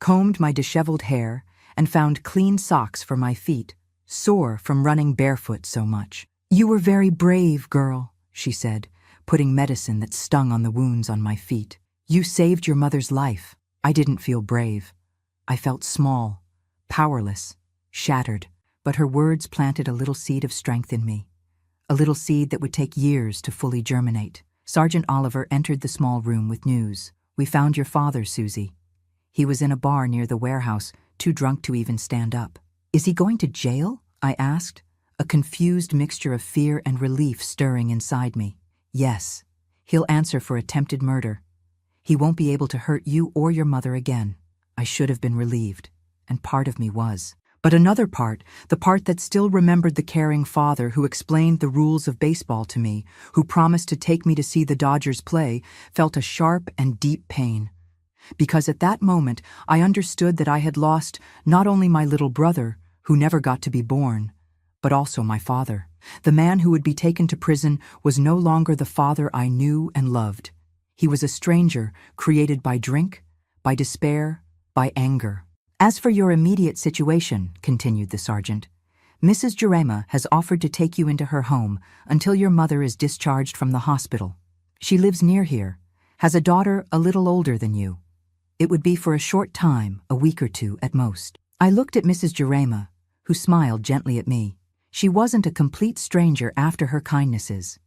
combed my disheveled hair, and found clean socks for my feet, sore from running barefoot so much. "You were very brave, girl," she said, putting medicine that stung on the wounds on my feet. "You saved your mother's life." I didn't feel brave. I felt small, powerless, shattered, but her words planted a little seed of strength in me, a little seed that would take years to fully germinate. Sergeant Oliver entered the small room with news. "We found your father, Susie. He was in a bar near the warehouse, too drunk to even stand up." "Is he going to jail?" I asked, a confused mixture of fear and relief stirring inside me. "Yes, he'll answer for attempted murder. He won't be able to hurt you or your mother again." I should have been relieved, and part of me was. But another part, the part that still remembered the caring father who explained the rules of baseball to me, who promised to take me to see the Dodgers play, felt a sharp and deep pain. Because at that moment I understood that I had lost not only my little brother, who never got to be born, but also my father. The man who would be taken to prison was no longer the father I knew and loved. He was a stranger created by drink, by despair, by anger. "As for your immediate situation," continued the sergeant, "Mrs. Jurema has offered to take you into her home until your mother is discharged from the hospital. She lives near here, has a daughter a little older than you. It would be for a short time, a week or two at most." I looked at Mrs. Jurema, who smiled gently at me. She wasn't a complete stranger after her kindnesses.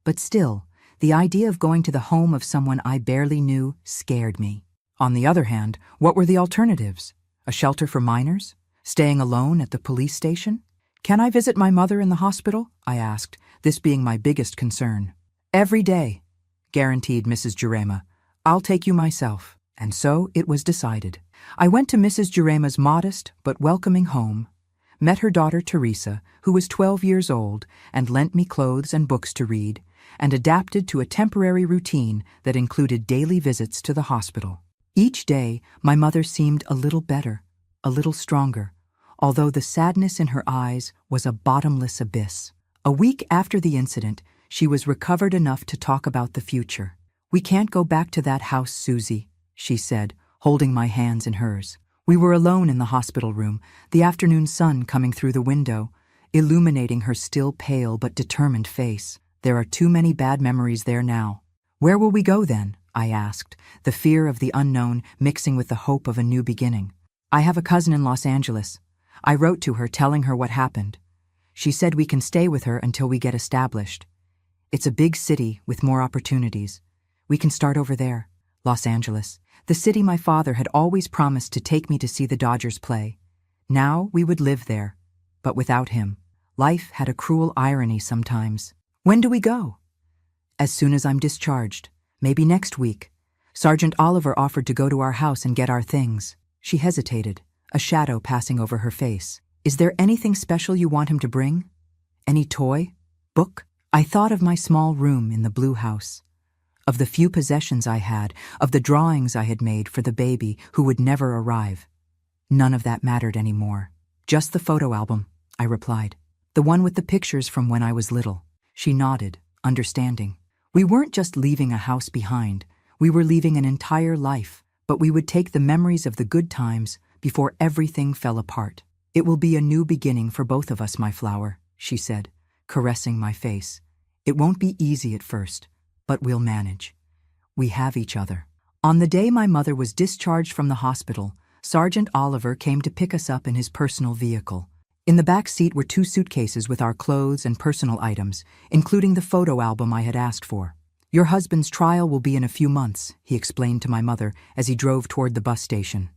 But still, the idea of going to the home of someone I barely knew scared me. On the other hand, what were the alternatives? A shelter for minors? Staying alone at the police station? "Can I visit my mother in the hospital?" I asked, this being my biggest concern. "Every day," guaranteed Mrs. Jurema. "I'll take you myself." And so it was decided. I went to Mrs. Jurema's modest but welcoming home, met her daughter Teresa, who was 12 years old, and lent me clothes and books to read, and adapted to a temporary routine that included daily visits to the hospital. Each day, my mother seemed a little better, a little stronger, although the sadness in her eyes was a bottomless abyss. A week after the incident, she was recovered enough to talk about the future. "We can't go back to that house, Susie," she said, holding my hands in hers. We were alone in the hospital room, the afternoon sun coming through the window, illuminating her still pale but determined face. "There are too many bad memories there now." "Where will we go then?" I asked, the fear of the unknown mixing with the hope of a new beginning. "I have a cousin in Los Angeles. I wrote to her telling her what happened. She said we can stay with her until we get established. It's a big city with more opportunities. We can start over there." Los Angeles, the city my father had always promised to take me to see the Dodgers play. Now we would live there, but without him. Life had a cruel irony sometimes. "When do we go?" "As soon as I'm discharged. Maybe next week. Sergeant Oliver offered to go to our house and get our things." She hesitated, a shadow passing over her face. "Is there anything special you want him to bring? Any toy? Book?" I thought of my small room in the blue house, of the few possessions I had, of the drawings I had made for the baby who would never arrive. None of that mattered anymore. "Just the photo album," I replied. "The one with the pictures from when I was little." She nodded, understanding. We weren't just leaving a house behind. We were leaving an entire life, but we would take the memories of the good times before everything fell apart. "It will be a new beginning for both of us, my flower," she said, caressing my face. "It won't be easy at first, but we'll manage. We have each other." On the day my mother was discharged from the hospital, Sergeant Oliver came to pick us up in his personal vehicle. In the back seat were 2 suitcases with our clothes and personal items, including the photo album I had asked for. "Your husband's trial will be in a few months," he explained to my mother as he drove toward the bus station.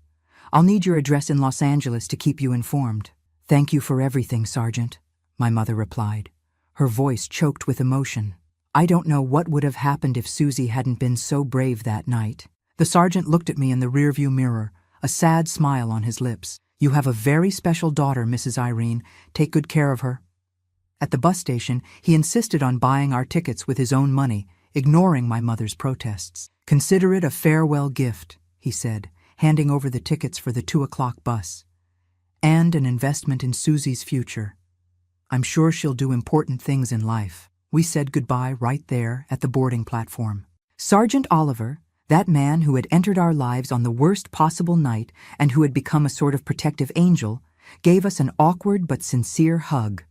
I'll need your address in Los Angeles to keep you informed. Thank you for everything, Sergeant, my mother replied, her voice choked with emotion. I don't know what would have happened if Susie hadn't been so brave that night. The sergeant looked at me in the rearview mirror, a sad smile on his lips. You have a very special daughter, Mrs. Irene. Take good care of her. At the bus station, he insisted on buying our tickets with his own money, ignoring my mother's protests. Consider it a farewell gift, he said, handing over the tickets for the 2 o'clock bus. And an investment in Susie's future. I'm sure she'll do important things in life. We said goodbye right there at the boarding platform. Sergeant Oliver, that man who had entered our lives on the worst possible night and who had become a sort of protective angel, gave us an awkward but sincere hug.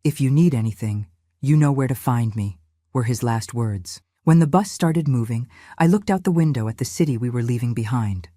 If you need anything, you know where to find me, were his last words. When the bus started moving, I looked out the window at the city we were leaving behind.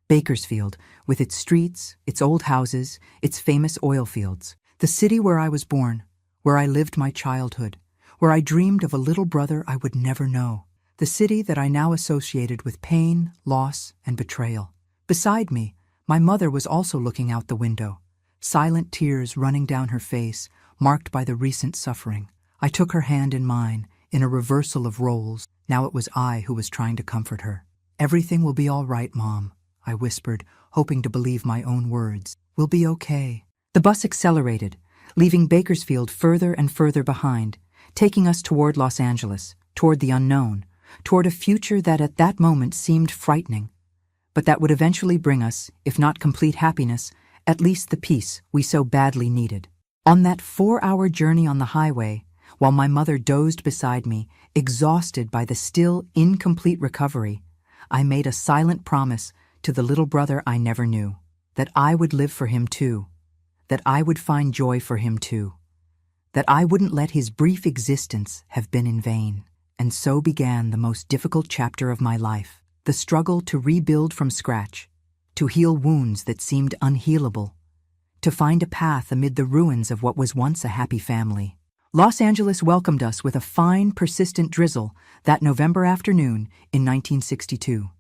Bakersfield, with its streets, its old houses, its famous oil fields. The city where I was born, where I lived my childhood, where I dreamed of a little brother I would never know. The city that I now associated with pain, loss, and betrayal. Beside me, my mother was also looking out the window, silent tears running down her face, marked by the recent suffering. I took her hand in mine, in a reversal of roles. Now it was I who was trying to comfort her. Everything will be all right, Mom, I whispered, hoping to believe my own words. We'll be okay. The bus accelerated, leaving Bakersfield further and further behind, taking us toward Los Angeles, toward the unknown, toward a future that at that moment seemed frightening, but that would eventually bring us, if not complete happiness, at least the peace we so badly needed. On that 4-hour journey on the highway, while my mother dozed beside me, exhausted by the still incomplete recovery, I made a silent promise to the little brother I never knew, that I would live for him too, that I would find joy for him too, that I wouldn't let his brief existence have been in vain. And so began the most difficult chapter of my life, the struggle to rebuild from scratch, to heal wounds that seemed unhealable, to find a path amid the ruins of what was once a happy family. Los Angeles welcomed us with a fine, persistent drizzle that November afternoon in 1962.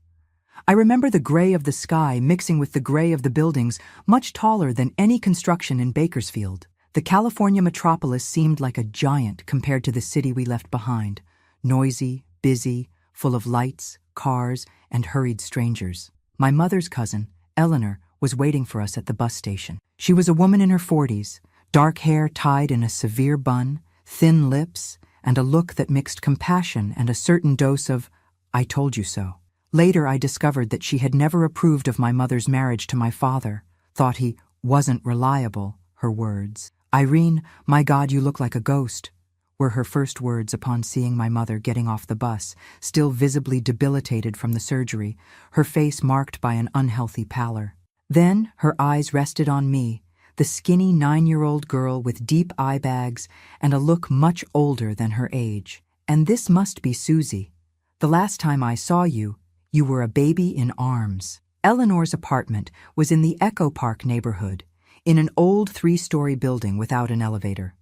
I remember the gray of the sky mixing with the gray of the buildings much taller than any construction in Bakersfield. The California metropolis seemed like a giant compared to the city we left behind. Noisy, busy, full of lights, cars, and hurried strangers. My mother's cousin, Eleanor, was waiting for us at the bus station. She was a woman in her 40s, dark hair tied in a severe bun, thin lips, and a look that mixed compassion and a certain dose of, "I told you so." Later I discovered that she had never approved of my mother's marriage to my father, thought he wasn't reliable, her words. "Irene, my God, you look like a ghost," were her first words upon seeing my mother getting off the bus, still visibly debilitated from the surgery, her face marked by an unhealthy pallor. Then her eyes rested on me, the skinny 9-year-old girl with deep eye bags and a look much older than her age. "And this must be Susie. The last time I saw you, you were a baby in arms." Eleanor's apartment was in the Echo Park neighborhood, in an old 3-story building without an elevator.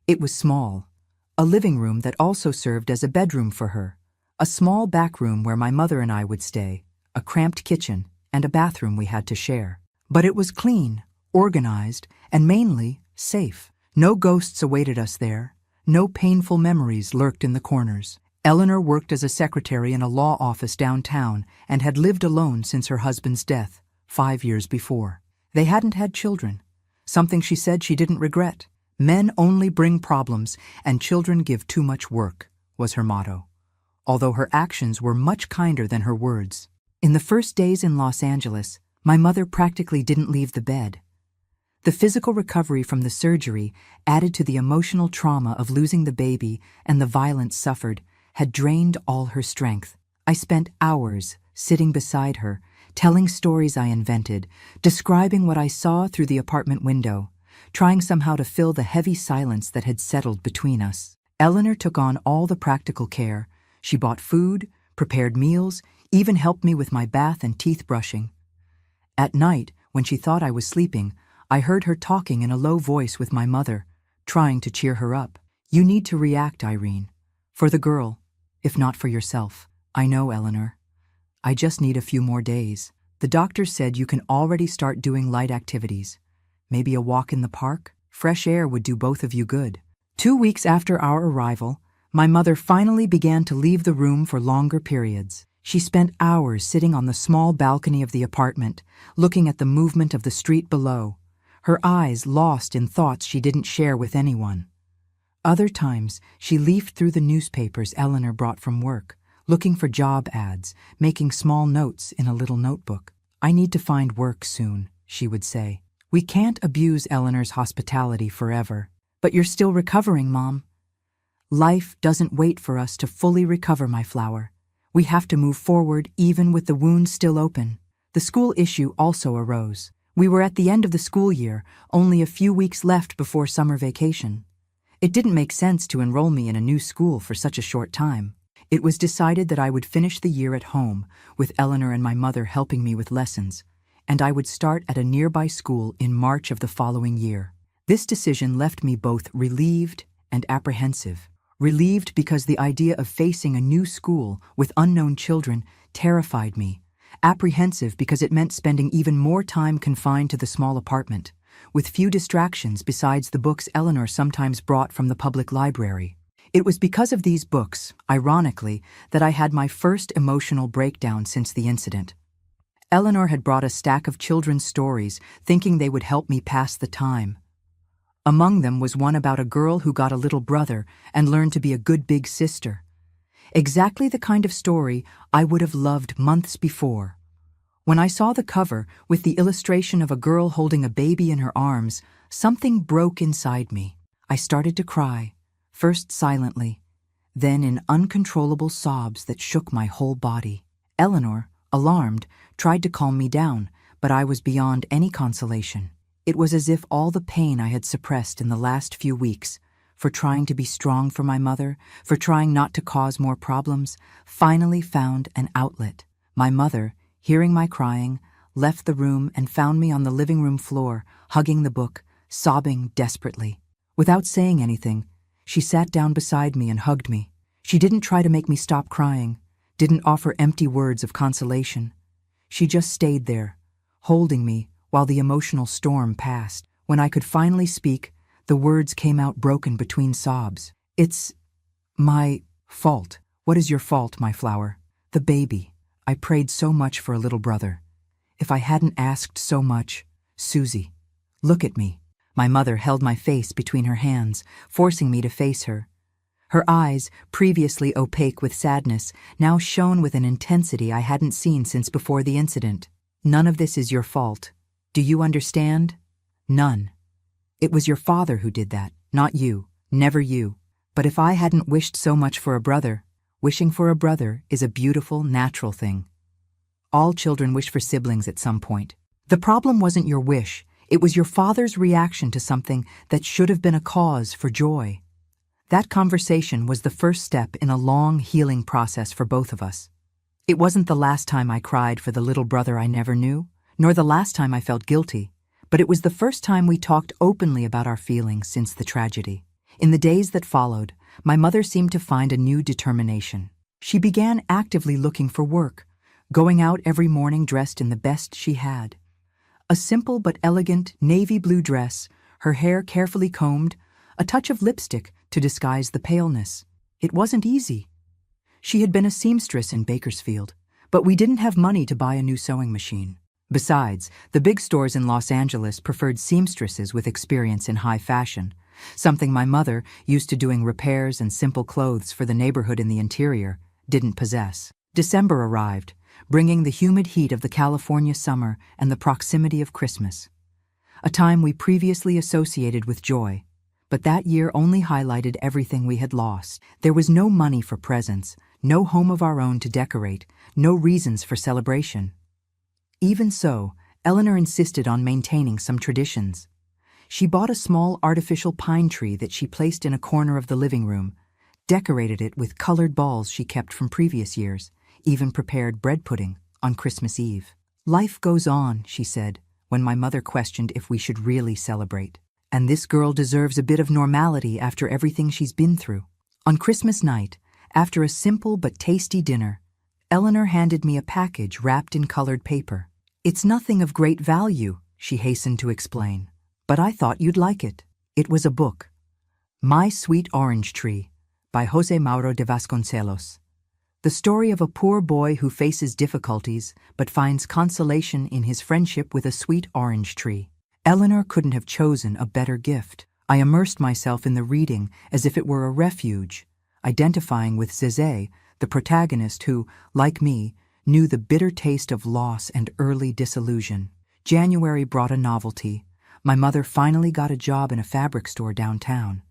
It was small, a living room that also served as a bedroom for her, a small back room where my mother and I would stay, a cramped kitchen, and a bathroom we had to share. But it was clean, organized, and mainly safe. No ghosts awaited us there. No painful memories lurked in the corners. Eleanor worked as a secretary in a law office downtown and had lived alone since her husband's death, 5 years before. They hadn't had children, something she said she didn't regret. "Men only bring problems, and children give too much work," was her motto, although her actions were much kinder than her words. In the first days in Los Angeles, my mother practically didn't leave the bed. The physical recovery from the surgery, added to the emotional trauma of losing the baby and the violence suffered, had drained all her strength. I spent hours sitting beside her, telling stories I invented, describing what I saw through the apartment window, trying somehow to fill the heavy silence that had settled between us. Eleanor took on all the practical care. She bought food, prepared meals, even helped me with my bath and teeth brushing. At night, when she thought I was sleeping, I heard her talking in a low voice with my mother, trying to cheer her up. "You need to react, Irene. For the girl, if not for yourself." "I know, Eleanor. I just need a few more days." The doctor said you can already start doing light activities. Maybe a walk in the park? Fresh air would do both of you good. 2 weeks after our arrival, my mother finally began to leave the room for longer periods. She spent hours sitting on the small balcony of the apartment, looking at the movement of the street below, her eyes lost in thoughts she didn't share with anyone. Other times, she leafed through the newspapers Eleanor brought from work, looking for job ads, making small notes in a little notebook. "I need to find work soon," she would say. "We can't abuse Eleanor's hospitality forever." "But you're still recovering, Mom." "Life doesn't wait for us to fully recover, my flower. We have to move forward even with the wounds still open." The school issue also arose. We were at the end of the school year, only a few weeks left before summer vacation. It didn't make sense to enroll me in a new school for such a short time. It was decided that I would finish the year at home, with Eleanor and my mother helping me with lessons, and I would start at a nearby school in March of the following year. This decision left me both relieved and apprehensive. Relieved because the idea of facing a new school with unknown children terrified me. Apprehensive because it meant spending even more time confined to the small apartment, with few distractions besides the books Eleanor sometimes brought from the public library. It was because of these books, ironically, that I had my first emotional breakdown since the incident. Eleanor had brought a stack of children's stories, thinking they would help me pass the time. Among them was one about a girl who got a little brother and learned to be a good big sister. Exactly the kind of story I would have loved months before. When I saw the cover with the illustration of a girl holding a baby in her arms, something broke inside me. I started to cry, first silently, then in uncontrollable sobs that shook my whole body. Eleanor, alarmed, tried to calm me down, but I was beyond any consolation. It was as if all the pain I had suppressed in the last few weeks, for trying to be strong for my mother, for trying not to cause more problems, finally found an outlet. My mother, hearing my crying, left the room and found me on the living room floor, hugging the book, sobbing desperately. Without saying anything, she sat down beside me and hugged me. She didn't try to make me stop crying, didn't offer empty words of consolation. She just stayed there, holding me while the emotional storm passed. When I could finally speak, the words came out broken between sobs. "It's my fault." "What is your fault, my flower?" "The baby. I prayed so much for a little brother. If I hadn't asked so much, Susie. Look at me." My mother held my face between her hands, forcing me to face her. Her eyes, previously opaque with sadness, now shone with an intensity I hadn't seen since before the incident. "None of this is your fault. Do you understand? None. It was your father who did that, not you, never you. But if I hadn't wished so much for a brother, wishing for a brother is a beautiful, natural thing. All children wish for siblings at some point. The problem wasn't your wish, it was your father's reaction to something that should have been a cause for joy." That conversation was the first step in a long healing process for both of us. It wasn't the last time I cried for the little brother I never knew, nor the last time I felt guilty, but it was the first time we talked openly about our feelings since the tragedy. In the days that followed, my mother seemed to find a new determination. She began actively looking for work, going out every morning dressed in the best she had. A simple but elegant navy blue dress, her hair carefully combed, a touch of lipstick to disguise the paleness. It wasn't easy. She had been a seamstress in Bakersfield, but we didn't have money to buy a new sewing machine. Besides, the big stores in Los Angeles preferred seamstresses with experience in high fashion, something my mother, used to doing repairs and simple clothes for the neighborhood in the interior, didn't possess. December arrived, bringing the humid heat of the California summer and the proximity of Christmas, a time we previously associated with joy. But that year only highlighted everything we had lost. There was no money for presents, no home of our own to decorate, no reasons for celebration. Even so, Eleanor insisted on maintaining some traditions. She bought a small artificial pine tree that she placed in a corner of the living room, decorated it with colored balls she kept from previous years, even prepared bread pudding on Christmas Eve. "Life goes on," she said, when my mother questioned if we should really celebrate. "And this girl deserves a bit of normality after everything she's been through." On Christmas night, after a simple but tasty dinner, Eleanor handed me a package wrapped in colored paper. "It's nothing of great value," she hastened to explain, "but I thought you'd like it." It was a book, My Sweet Orange Tree, by José Mauro de Vasconcelos. The story of a poor boy who faces difficulties but finds consolation in his friendship with a sweet orange tree. Eleanor couldn't have chosen a better gift. I immersed myself in the reading as if it were a refuge, identifying with Zézé, the protagonist who, like me, knew the bitter taste of loss and early disillusion. January brought a novelty. My mother finally got a job in a fabric store downtown.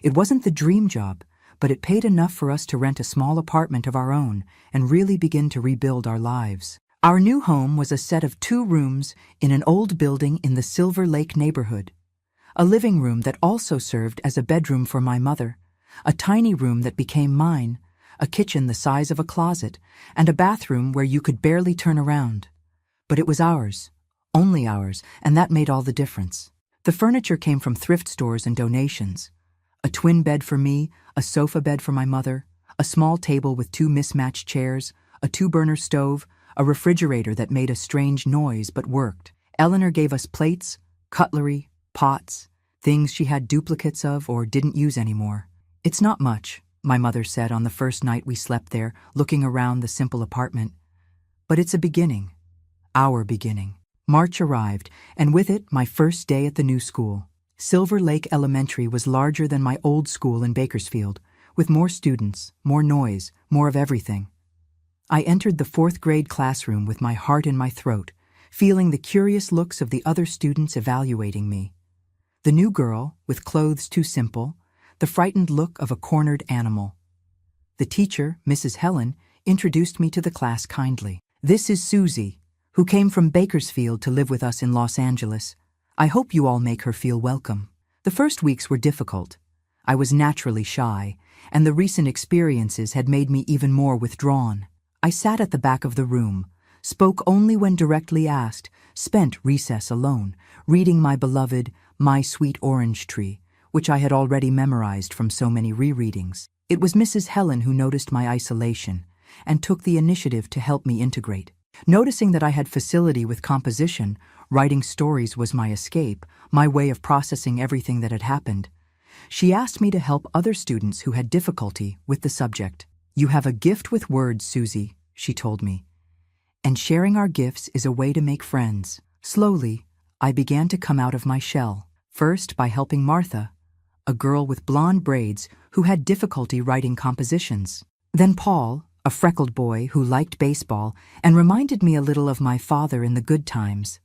It wasn't the dream job, but it paid enough for us to rent a small apartment of our own and really begin to rebuild our lives. Our new home was a set of 2 rooms in an old building in the Silver Lake neighborhood. A living room that also served as a bedroom for my mother, a tiny room that became mine, a kitchen the size of a closet, and a bathroom where you could barely turn around. But it was ours, only ours, and that made all the difference. The furniture came from thrift stores and donations. A twin bed for me, a sofa bed for my mother, a small table with 2 mismatched chairs, a 2-burner stove, a refrigerator that made a strange noise but worked. Eleanor gave us plates, cutlery, pots, things she had duplicates of or didn't use anymore. "It's not much," my mother said on the first night we slept there, looking around the simple apartment. "But it's a beginning. Our beginning." March arrived, and with it my first day at the new school. Silver Lake Elementary was larger than my old school in Bakersfield, with more students, more noise, more of everything. I entered the 4th grade classroom with my heart in my throat, feeling the curious looks of the other students evaluating me. The new girl, with clothes too simple, the frightened look of a cornered animal. The teacher, Mrs. Helen, introduced me to the class kindly. "This is Susie, who came from Bakersfield to live with us in Los Angeles. I hope you all make her feel welcome." The first weeks were difficult. I was naturally shy, and the recent experiences had made me even more withdrawn. I sat at the back of the room, spoke only when directly asked, spent recess alone, reading my beloved My Sweet Orange Tree, which I had already memorized from so many rereadings. It was Mrs. Helen who noticed my isolation and took the initiative to help me integrate. Noticing that I had facility with composition, writing stories was my escape, my way of processing everything that had happened. She asked me to help other students who had difficulty with the subject. "You have a gift with words, Susie," she told me. "And sharing our gifts is a way to make friends." Slowly, I began to come out of my shell, first by helping Martha, a girl with blonde braids who had difficulty writing compositions. Then Paul, a freckled boy who liked baseball and reminded me a little of my father in the good times.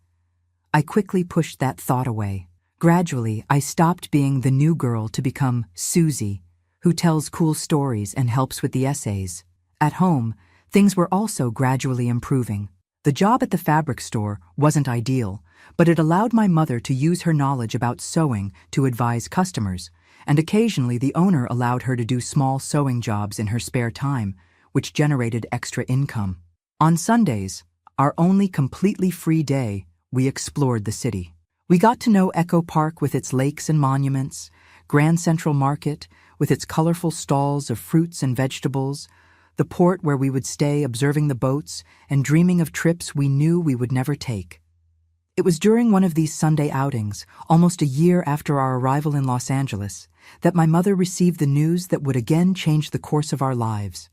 I quickly pushed that thought away. Gradually, I stopped being the new girl to become Susie, who tells cool stories and helps with the essays. At home, things were also gradually improving. The job at the fabric store wasn't ideal, but it allowed my mother to use her knowledge about sewing to advise customers, and occasionally the owner allowed her to do small sewing jobs in her spare time, which generated extra income. On Sundays, our only completely free day, we explored the city. We got to know Echo Park with its lakes and monuments, Grand Central Market with its colorful stalls of fruits and vegetables, the port where we would stay observing the boats and dreaming of trips we knew we would never take. It was during one of these Sunday outings, almost a year after our arrival in Los Angeles, that my mother received the news that would again change the course of our lives.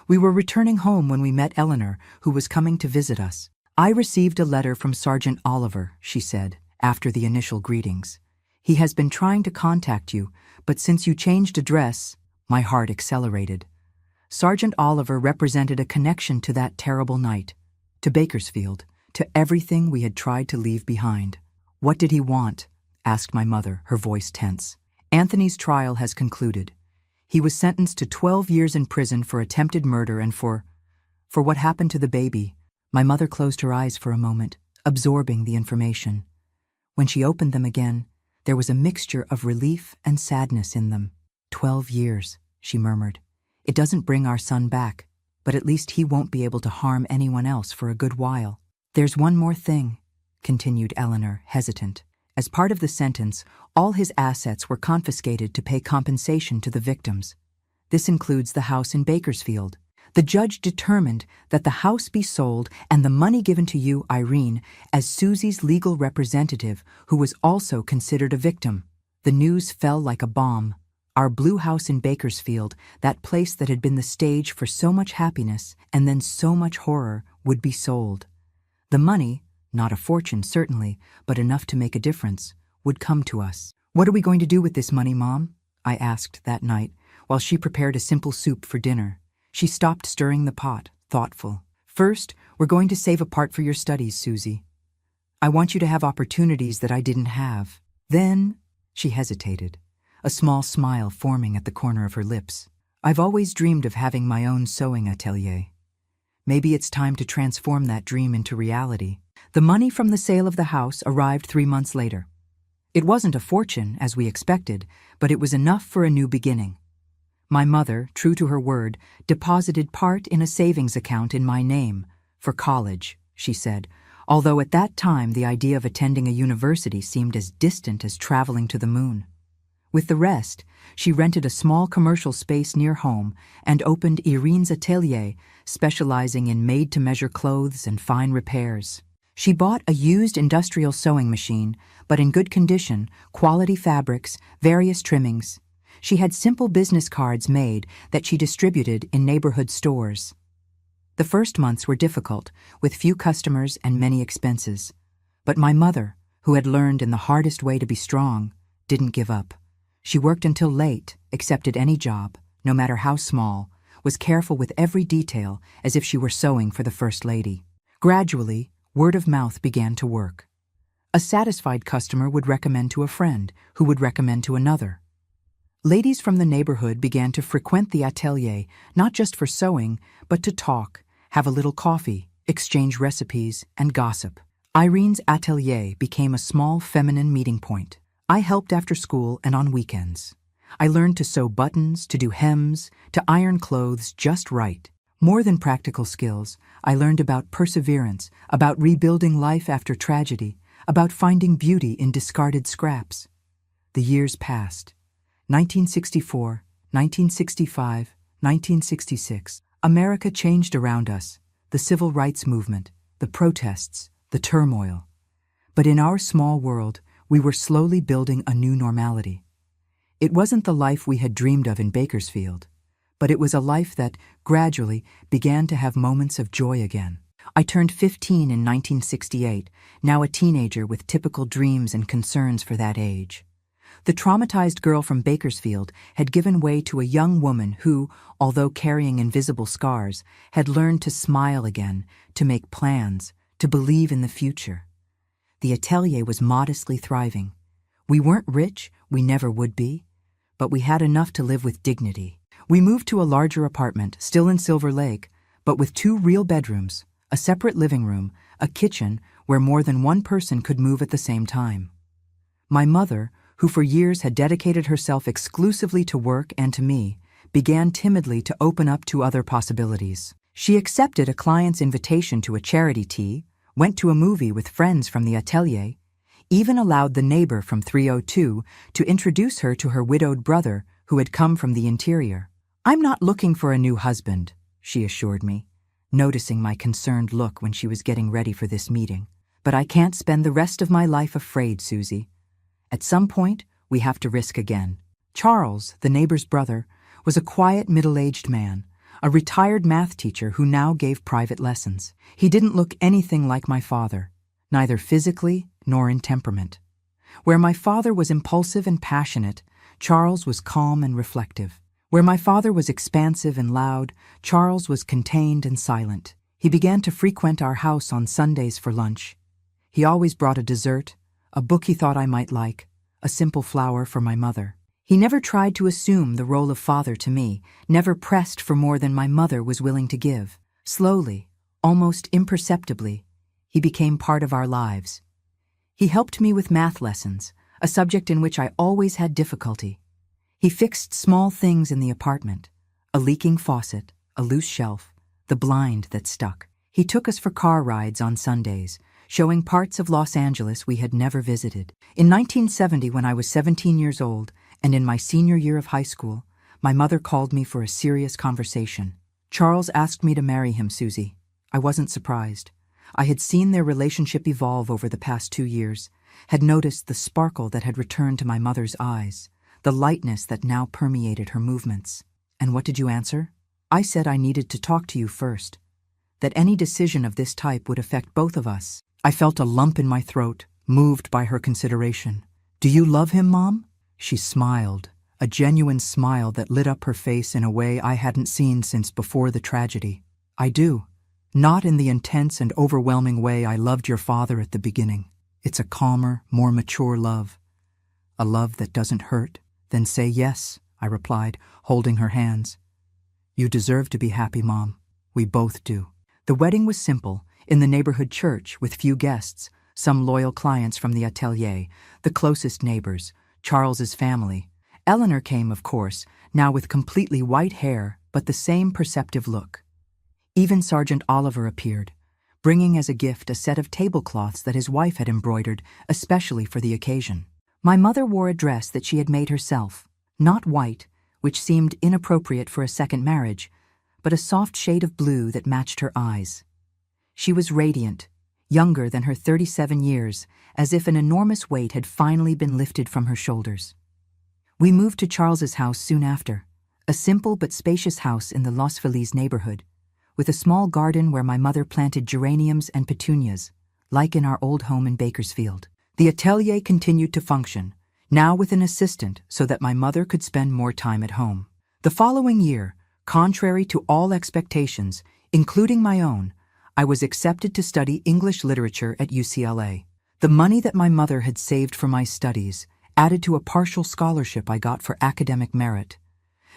We were returning home when we met Eleanor, who was coming to visit us. "I received a letter from Sergeant Oliver," she said, after the initial greetings. "He has been trying to contact you, but since you changed address," my heart accelerated. Sergeant Oliver represented a connection to that terrible night, to Bakersfield, to everything we had tried to leave behind. "What did he want?" asked my mother, her voice tense. "Anthony's trial has concluded. He was sentenced to 12 years in prison for attempted murder and for what happened to the baby." My mother closed her eyes for a moment, absorbing the information. When she opened them again, there was a mixture of relief and sadness in them. 12 years, she murmured. "It doesn't bring our son back, but at least he won't be able to harm anyone else for a good while." "There's one more thing," continued Eleanor, hesitant. "As part of the sentence, all his assets were confiscated to pay compensation to the victims. This includes the house in Bakersfield, The judge determined that the house be sold and the money given to you, Irene, as Susie's legal representative, who was also considered a victim. The news fell like a bomb. Our blue house in Bakersfield, that place that had been the stage for so much happiness and then so much horror, would be sold. The money, not a fortune certainly, but enough to make a difference, would come to us. "What are we going to do with this money, Mom?" I asked that night, while she prepared a simple soup for dinner. She stopped stirring the pot, thoughtful. "First, we're going to save a part for your studies, Susie. I want you to have opportunities that I didn't have. Then," she hesitated, a small smile forming at the corner of her lips, "I've always dreamed of having my own sewing atelier. Maybe it's time to transform that dream into reality." The money from the sale of the house arrived 3 months later. It wasn't a fortune, as we expected, but it was enough for a new beginning. My mother, true to her word, deposited part in a savings account in my name, for college, she said, although at that time the idea of attending a university seemed as distant as traveling to the moon. With the rest, she rented a small commercial space near home and opened Irene's atelier, specializing in made-to-measure clothes and fine repairs. She bought a used industrial sewing machine, but in good condition, quality fabrics, various trimmings. She had simple business cards made that she distributed in neighborhood stores. The first months were difficult, with few customers and many expenses. But my mother, who had learned in the hardest way to be strong, didn't give up. She worked until late, accepted any job, no matter how small, was careful with every detail as if she were sewing for the First Lady. Gradually, word of mouth began to work. A satisfied customer would recommend to a friend, who would recommend to another. Ladies from the neighborhood began to frequent the atelier, not just for sewing, but to talk, have a little coffee, exchange recipes, and gossip. Irene's atelier became a small feminine meeting point. I helped after school and on weekends. I learned to sew buttons, to do hems, to iron clothes just right. More than practical skills, I learned about perseverance, about rebuilding life after tragedy, about finding beauty in discarded scraps. The years passed. 1964, 1965, 1966. America changed around us, the civil rights movement, the protests, the turmoil. But in our small world, we were slowly building a new normality. It wasn't the life we had dreamed of in Bakersfield, but it was a life that, gradually, began to have moments of joy again. I turned 15 in 1968, now a teenager with typical dreams and concerns for that age. The traumatized girl from Bakersfield had given way to a young woman who, although carrying invisible scars, had learned to smile again, to make plans, to believe in the future. The atelier was modestly thriving. We weren't rich, we never would be, but we had enough to live with dignity. We moved to a larger apartment, still in Silver Lake, but with 2 real bedrooms, a separate living room, a kitchen where more than one person could move at the same time. My mother, who for years had dedicated herself exclusively to work and to me, began timidly to open up to other possibilities. She accepted a client's invitation to a charity tea, went to a movie with friends from the atelier, even allowed the neighbor from 302 to introduce her to her widowed brother who had come from the interior. "I'm not looking for a new husband," she assured me, noticing my concerned look when she was getting ready for this meeting. "But I can't spend the rest of my life afraid, Susie. At some point, we have to risk again." Charles, the neighbor's brother, was a quiet middle-aged man, a retired math teacher who now gave private lessons. He didn't look anything like my father, neither physically nor in temperament. Where my father was impulsive and passionate, Charles was calm and reflective. Where my father was expansive and loud, Charles was contained and silent. He began to frequent our house on Sundays for lunch. He always brought a dessert, a book he thought I might like, a simple flower for my mother. He never tried to assume the role of father to me, never pressed for more than my mother was willing to give. Slowly, almost imperceptibly, he became part of our lives. He helped me with math lessons, a subject in which I always had difficulty. He fixed small things in the apartment, a leaking faucet, a loose shelf, the blind that stuck. He took us for car rides on Sundays, showing parts of Los Angeles we had never visited. In 1970, when I was 17 years old, and in my senior year of high school, my mother called me for a serious conversation. Charles asked me to marry him, Susie. I wasn't surprised. I had seen their relationship evolve over the past 2 years, had noticed the sparkle that had returned to my mother's eyes, the lightness that now permeated her movements. And what did you answer? I said I needed to talk to you first, that any decision of this type would affect both of us. I felt a lump in my throat, moved by her consideration. Do you love him, Mom? She smiled, a genuine smile that lit up her face in a way I hadn't seen since before the tragedy. I do. Not in the intense and overwhelming way I loved your father at the beginning. It's a calmer, more mature love. A love that doesn't hurt. Then say yes, I replied, holding her hands. You deserve to be happy, Mom. We both do. The wedding was simple, in the neighborhood church with few guests, some loyal clients from the atelier, the closest neighbors, Charles's family. Eleanor came, of course, now with completely white hair, but the same perceptive look. Even Sergeant Oliver appeared, bringing as a gift a set of tablecloths that his wife had embroidered, especially for the occasion. My mother wore a dress that she had made herself, not white, which seemed inappropriate for a second marriage, but a soft shade of blue that matched her eyes. She was radiant, younger than her 37 years, as if an enormous weight had finally been lifted from her shoulders. We moved to Charles's house soon after, a simple but spacious house in the Los Feliz neighborhood, with a small garden where my mother planted geraniums and petunias, like in our old home in Bakersfield. The atelier continued to function, now with an assistant so that my mother could spend more time at home. The following year, contrary to all expectations, including my own, I was accepted to study English literature at UCLA. The money that my mother had saved for my studies, added to a partial scholarship I got for academic merit,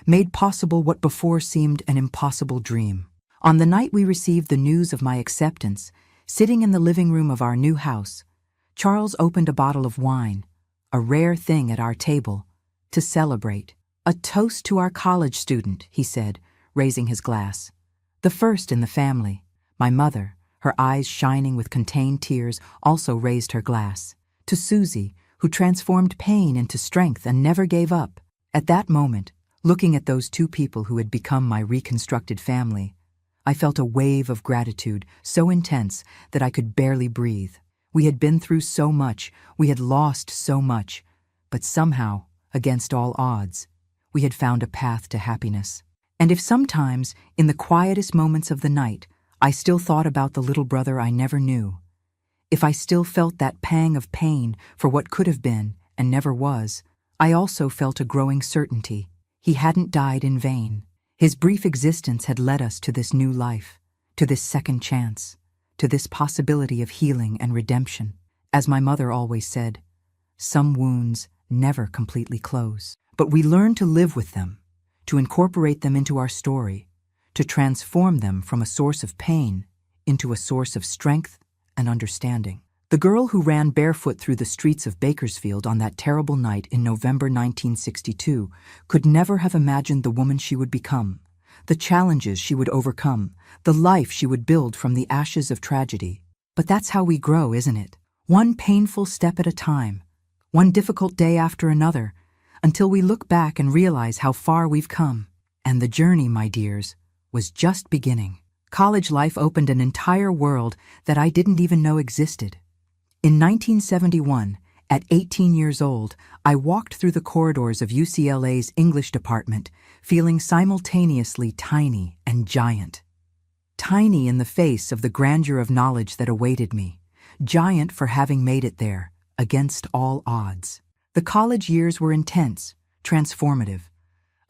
made possible what before seemed an impossible dream. On the night we received the news of my acceptance, sitting in the living room of our new house, Charles opened a bottle of wine, a rare thing at our table, to celebrate. A toast to our college student, he said, raising his glass. The first in the family. My mother, her eyes shining with contained tears, also raised her glass. To Susie, who transformed pain into strength and never gave up. At that moment, looking at those two people who had become my reconstructed family, I felt a wave of gratitude so intense that I could barely breathe. We had been through so much, we had lost so much, but somehow, against all odds, we had found a path to happiness. And if sometimes, in the quietest moments of the night, I still thought about the little brother I never knew, if I still felt that pang of pain for what could have been and never was, I also felt a growing certainty. He hadn't died in vain. His brief existence had led us to this new life, to this second chance, to this possibility of healing and redemption. As my mother always said, some wounds never completely close. But we learn to live with them, to incorporate them into our story, to transform them from a source of pain into a source of strength and understanding. The girl who ran barefoot through the streets of Bakersfield on that terrible night in November 1962 could never have imagined the woman she would become, the challenges she would overcome, the life she would build from the ashes of tragedy. But that's how we grow, isn't it? One painful step at a time, one difficult day after another, until we look back and realize how far we've come. And the journey, my dears, was just beginning. College life opened an entire world that I didn't even know existed. In 1971, at 18 years old, I walked through the corridors of UCLA's English department, feeling simultaneously tiny and giant. Tiny in the face of the grandeur of knowledge that awaited me, giant for having made it there, against all odds. The college years were intense, transformative.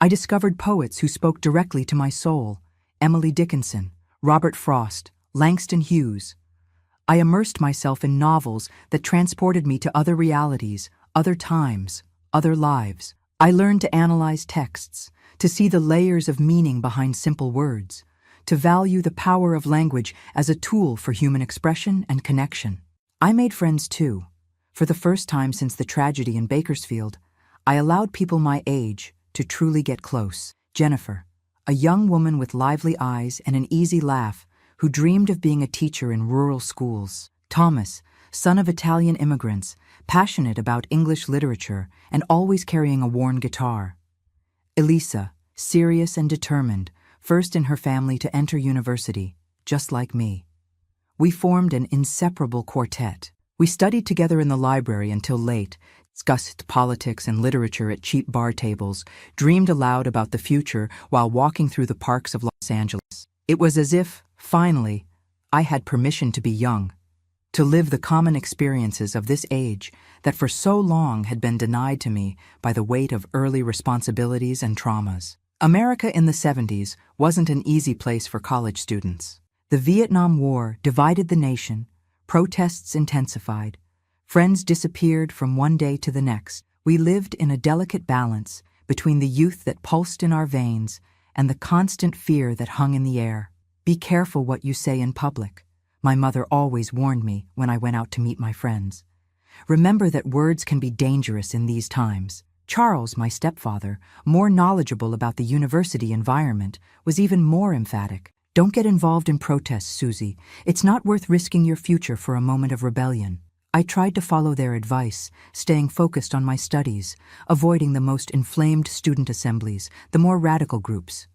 I discovered poets who spoke directly to my soul: Emily Dickinson, Robert Frost, Langston Hughes. I immersed myself in novels that transported me to other realities, other times, other lives. I learned to analyze texts, to see the layers of meaning behind simple words, to value the power of language as a tool for human expression and connection. I made friends too. For the first time since the tragedy in Bakersfield, I allowed people my age to truly get close. Jennifer, a young woman with lively eyes and an easy laugh, who dreamed of being a teacher in rural schools. Thomas, son of Italian immigrants, passionate about English literature and always carrying a worn guitar. Elisa, serious and determined, first in her family to enter university, just like me. We formed an inseparable quartet. We studied together in the library until late, discussed politics and literature at cheap bar tables, dreamed aloud about the future while walking through the parks of Los Angeles. It was as if, finally, I had permission to be young, to live the common experiences of this age that for so long had been denied to me by the weight of early responsibilities and traumas. America in the 70s wasn't an easy place for college students. The Vietnam War divided the nation, protests intensified, friends disappeared from one day to the next. We lived in a delicate balance between the youth that pulsed in our veins and the constant fear that hung in the air. Be careful what you say in public, my mother always warned me when I went out to meet my friends. Remember that words can be dangerous in these times. Charles, my stepfather, more knowledgeable about the university environment, was even more emphatic. Don't get involved in protests, Susie. It's not worth risking your future for a moment of rebellion. I tried to follow their advice, staying focused on my studies, avoiding the most inflamed student assemblies, the more radical groups.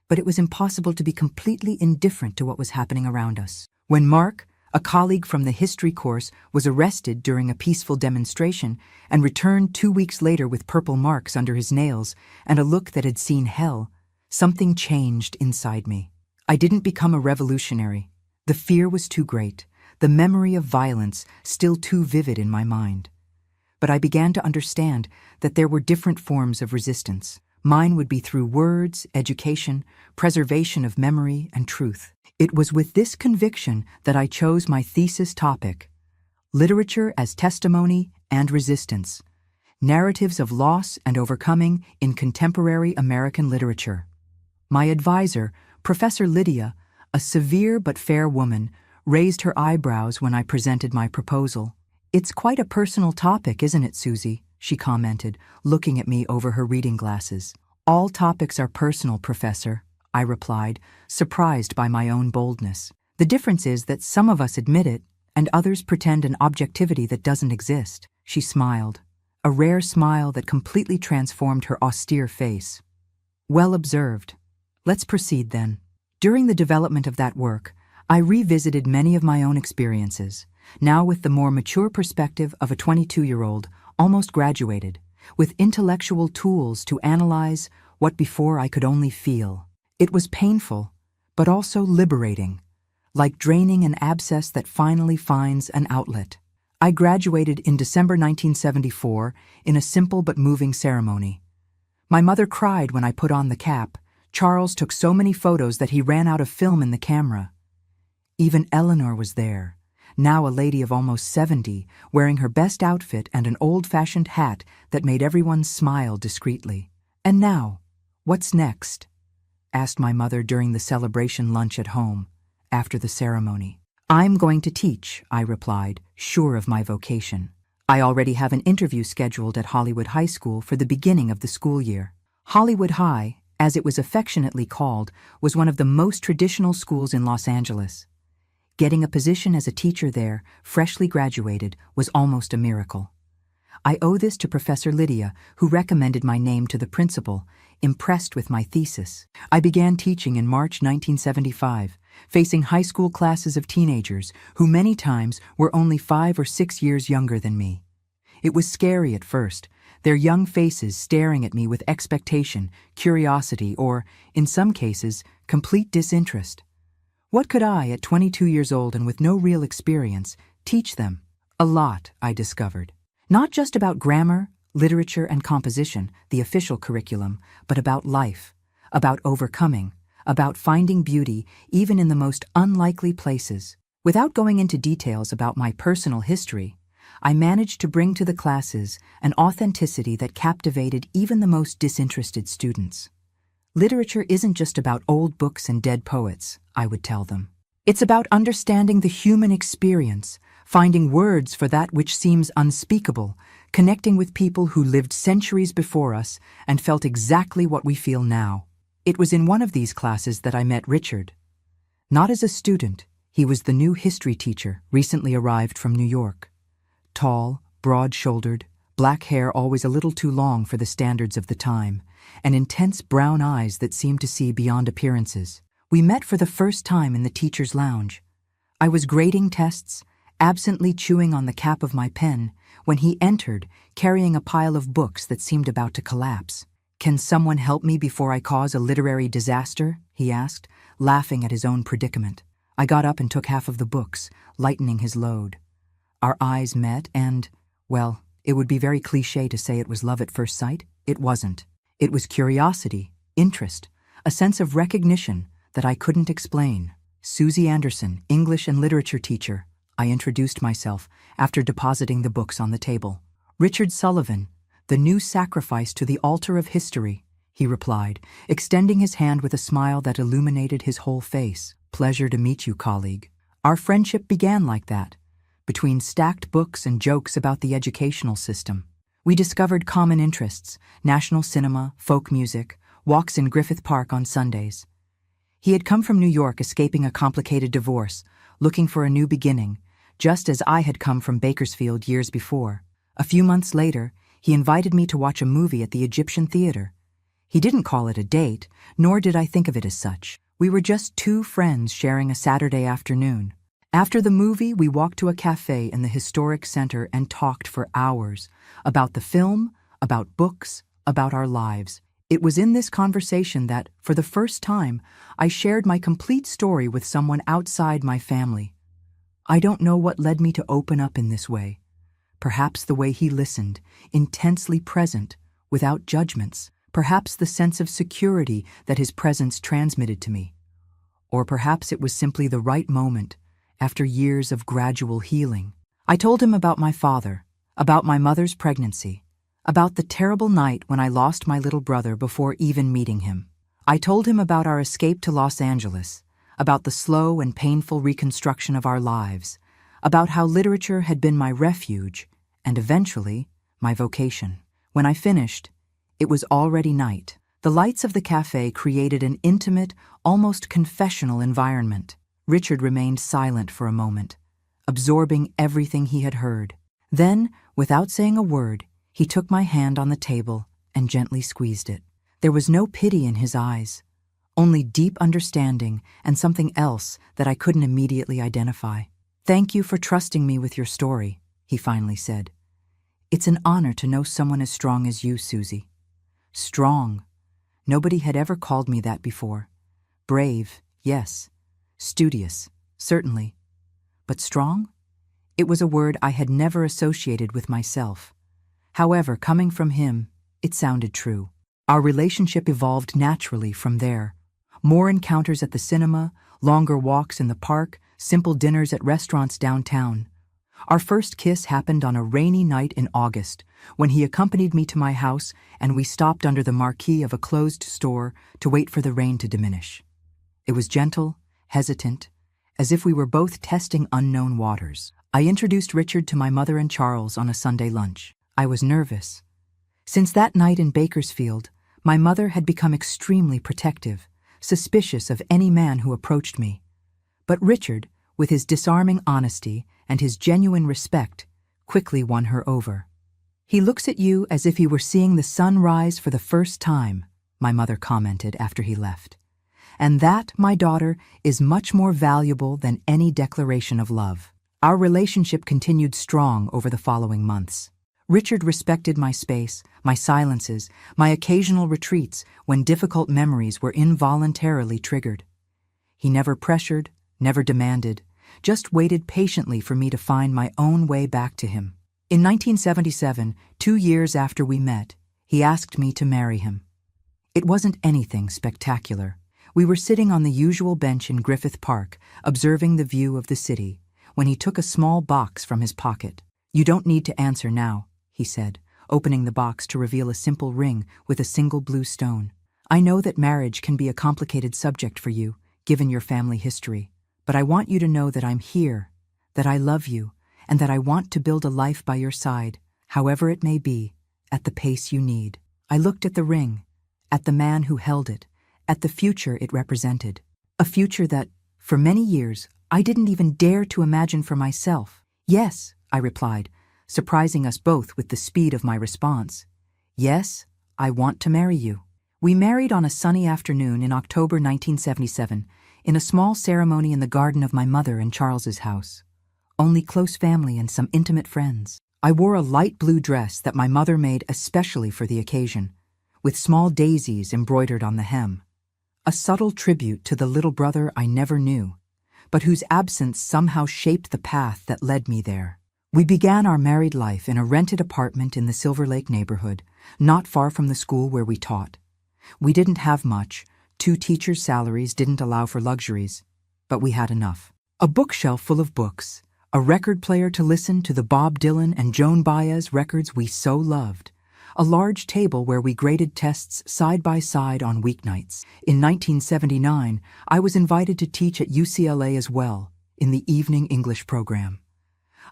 But it was impossible to be completely indifferent to what was happening around us. When Mark, a colleague from the history course, was arrested during a peaceful demonstration and returned 2 weeks later with purple marks under his nails and a look that had seen hell, something changed inside me. I didn't become a revolutionary. The fear was too great, the memory of violence still too vivid in my mind. But I began to understand that there were different forms of resistance. Mine would be through words, education, preservation of memory, and truth. It was with this conviction that I chose my thesis topic, Literature as Testimony and Resistance, Narratives of Loss and Overcoming in Contemporary American Literature. My advisor, Professor Lydia, a severe but fair woman, raised her eyebrows when I presented my proposal. "It's quite a personal topic, isn't it, Susie?" she commented, looking at me over her reading glasses. "All topics are personal, Professor," I replied, surprised by my own boldness. "The difference is that some of us admit it, and others pretend an objectivity that doesn't exist." She smiled, a rare smile that completely transformed her austere face. "Well observed. Let's proceed then." During the development of that work, I revisited many of my own experiences, now with the more mature perspective of a 22-year-old, almost graduated, with intellectual tools to analyze what before I could only feel. It was painful, but also liberating, like draining an abscess that finally finds an outlet. I graduated in December 1974 in a simple but moving ceremony. My mother cried when I put on the cap. Charles took so many photos that he ran out of film in the camera. Even Eleanor was there, now a lady of almost 70, wearing her best outfit and an old-fashioned hat that made everyone smile discreetly. "And now, what's next?" asked my mother during the celebration lunch at home, after the ceremony. "I'm going to teach," I replied, sure of my vocation. "I already have an interview scheduled at Hollywood High School for the beginning of the school year." Hollywood High, as it was affectionately called, was one of the most traditional schools in Los Angeles. Getting a position as a teacher there, freshly graduated, was almost a miracle. I owe this to Professor Lydia, who recommended my name to the principal, impressed with my thesis. I began teaching in March 1975, facing high school classes of teenagers who many times were only 5 or 6 years younger than me. It was scary at first, their young faces staring at me with expectation, curiosity, or, in some cases, complete disinterest. What could I, at 22 years old and with no real experience, teach them? A lot, I discovered. Not just about grammar, literature, and composition, the official curriculum, but about life, about overcoming, about finding beauty even in the most unlikely places. Without going into details about my personal history, I managed to bring to the classes an authenticity that captivated even the most disinterested students. Literature isn't just about old books and dead poets, I would tell them. It's about understanding the human experience, finding words for that which seems unspeakable, connecting with people who lived centuries before us and felt exactly what we feel now. It was in one of these classes that I met Richard. Not as a student, he was the new history teacher, recently arrived from New York. Tall, broad-shouldered, black hair always a little too long for the standards of the time, and intense brown eyes that seemed to see beyond appearances. We met for the first time in the teacher's lounge. I was grading tests, absently chewing on the cap of my pen, when he entered, carrying a pile of books that seemed about to collapse. "Can someone help me before I cause a literary disaster?" he asked, laughing at his own predicament. I got up and took half of the books, lightening his load. Our eyes met and, well, it would be very cliché to say it was love at first sight. It wasn't. It was curiosity, interest, a sense of recognition that I couldn't explain. "Susie Anderson, English and literature teacher," I introduced myself after depositing the books on the table. "Richard Sullivan, the new sacrifice to the altar of history," he replied, extending his hand with a smile that illuminated his whole face. "Pleasure to meet you, colleague." Our friendship began like that, between stacked books and jokes about the educational system. We discovered common interests: national cinema, folk music, walks in Griffith Park on Sundays. He had come from New York escaping a complicated divorce, looking for a new beginning, just as I had come from Bakersfield years before. A few months later, he invited me to watch a movie at the Egyptian Theater. He didn't call it a date, nor did I think of it as such. We were just two friends sharing a Saturday afternoon. After the movie, we walked to a cafe in the historic center and talked for hours about the film, about books, about our lives. It was in this conversation that, for the first time, I shared my complete story with someone outside my family. I don't know what led me to open up in this way. Perhaps the way he listened, intensely present, without judgments. Perhaps the sense of security that his presence transmitted to me. Or perhaps it was simply the right moment, after years of gradual healing. I told him about my father, about my mother's pregnancy, about the terrible night when I lost my little brother before even meeting him. I told him about our escape to Los Angeles, about the slow and painful reconstruction of our lives, about how literature had been my refuge and eventually my vocation. When I finished, it was already night. The lights of the cafe created an intimate, almost confessional environment. Richard remained silent for a moment, absorbing everything he had heard. Then, without saying a word, he took my hand on the table and gently squeezed it. There was no pity in his eyes, only deep understanding and something else that I couldn't immediately identify. "Thank you for trusting me with your story," he finally said. "It's an honor to know someone as strong as you, Susie." Strong. Nobody had ever called me that before. Brave, yes. Studious, certainly. But strong? It was a word I had never associated with myself. However, coming from him, it sounded true. Our relationship evolved naturally from there. More encounters at the cinema, longer walks in the park, simple dinners at restaurants downtown. Our first kiss happened on a rainy night in August, when he accompanied me to my house and we stopped under the marquee of a closed store to wait for the rain to diminish. It was gentle, hesitant, as if we were both testing unknown waters. I introduced Richard to my mother and Charles on a Sunday lunch. I was nervous. Since that night in Bakersfield, my mother had become extremely protective, suspicious of any man who approached me. But Richard, with his disarming honesty and his genuine respect, quickly won her over. "He looks at you as if he were seeing the sun rise for the first time," my mother commented after he left. "And that, my daughter, is much more valuable than any declaration of love." Our relationship continued strong over the following months. Richard respected my space, my silences, my occasional retreats when difficult memories were involuntarily triggered. He never pressured, never demanded, just waited patiently for me to find my own way back to him. In 1977, 2 years after we met, he asked me to marry him. It wasn't anything spectacular. We were sitting on the usual bench in Griffith Park, observing the view of the city, when he took a small box from his pocket. "You don't need to answer now," he said, opening the box to reveal a simple ring with a single blue stone. "I know that marriage can be a complicated subject for you, given your family history, but I want you to know that I'm here, that I love you, and that I want to build a life by your side, however it may be, at the pace you need." I looked at the ring, at the man who held it, at the future it represented. A future that, for many years, I didn't even dare to imagine for myself. "Yes," I replied, surprising us both with the speed of my response. "Yes, I want to marry you." We married on a sunny afternoon in October 1977, in a small ceremony in the garden of my mother and Charles's house. Only close family and some intimate friends. I wore a light blue dress that my mother made especially for the occasion, with small daisies embroidered on the hem. A subtle tribute to the little brother I never knew, but whose absence somehow shaped the path that led me there. We began our married life in a rented apartment in the Silver Lake neighborhood, not far from the school where we taught. We didn't have much, 2 teachers' salaries didn't allow for luxuries, but we had enough. A bookshelf full of books, a record player to listen to the Bob Dylan and Joan Baez records we so loved, a large table where we graded tests side by side on weeknights. In 1979, I was invited to teach at UCLA as well, in the evening English program.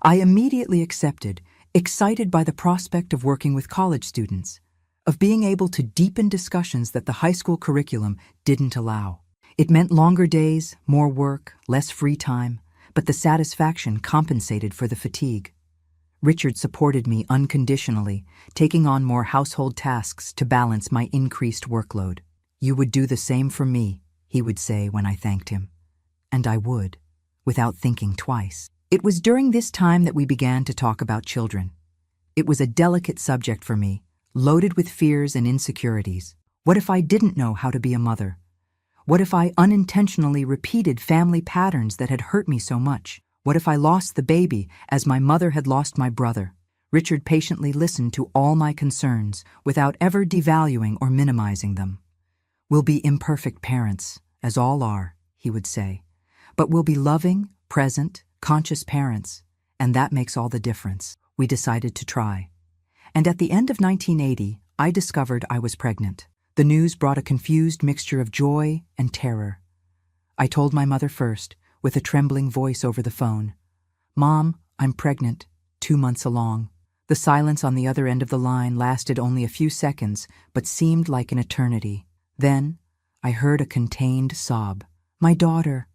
I immediately accepted, excited by the prospect of working with college students, of being able to deepen discussions that the high school curriculum didn't allow. It meant longer days, more work, less free time, but the satisfaction compensated for the fatigue. Richard supported me unconditionally, taking on more household tasks to balance my increased workload. "You would do the same for me," he would say when I thanked him. And I would, without thinking twice. It was during this time that we began to talk about children. It was a delicate subject for me, loaded with fears and insecurities. What if I didn't know how to be a mother? What if I unintentionally repeated family patterns that had hurt me so much? What if I lost the baby as my mother had lost my brother? Richard patiently listened to all my concerns without ever devaluing or minimizing them. "We'll be imperfect parents, as all are," he would say, "but we'll be loving, present, conscious parents, and that makes all the difference." We decided to try. And at the end of 1980, I discovered I was pregnant. The news brought a confused mixture of joy and terror. I told my mother first, with a trembling voice over the phone, "Mom, I'm pregnant, 2 months along." The silence on the other end of the line lasted only a few seconds, but seemed like an eternity. Then, I heard a contained sob. "My daughter,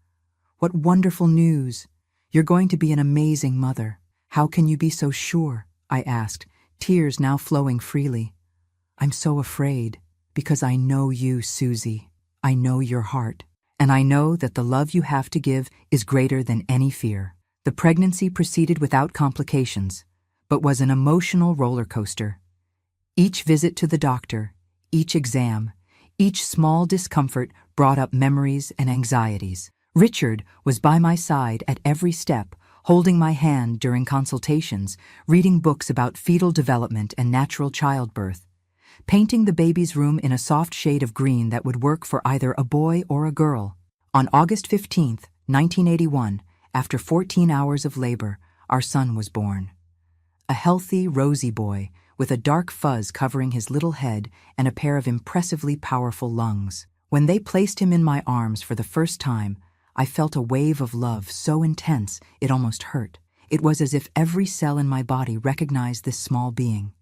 what wonderful news! You're going to be an amazing mother." "How can you be so sure?" I asked, tears now flowing freely. "I'm so afraid, because I know you, Susie. I know your heart. And I know that the love you have to give is greater than any fear." The pregnancy proceeded without complications, but was an emotional roller coaster. Each visit to the doctor, each exam, each small discomfort brought up memories and anxieties. Richard was by my side at every step, holding my hand during consultations, reading books about fetal development and natural childbirth, painting the baby's room in a soft shade of green that would work for either a boy or a girl. On August 15th, 1981, after 14 hours of labor, our son was born. A healthy, rosy boy with a dark fuzz covering his little head and a pair of impressively powerful lungs. When they placed him in my arms for the first time, I felt a wave of love so intense it almost hurt. It was as if every cell in my body recognized this small being,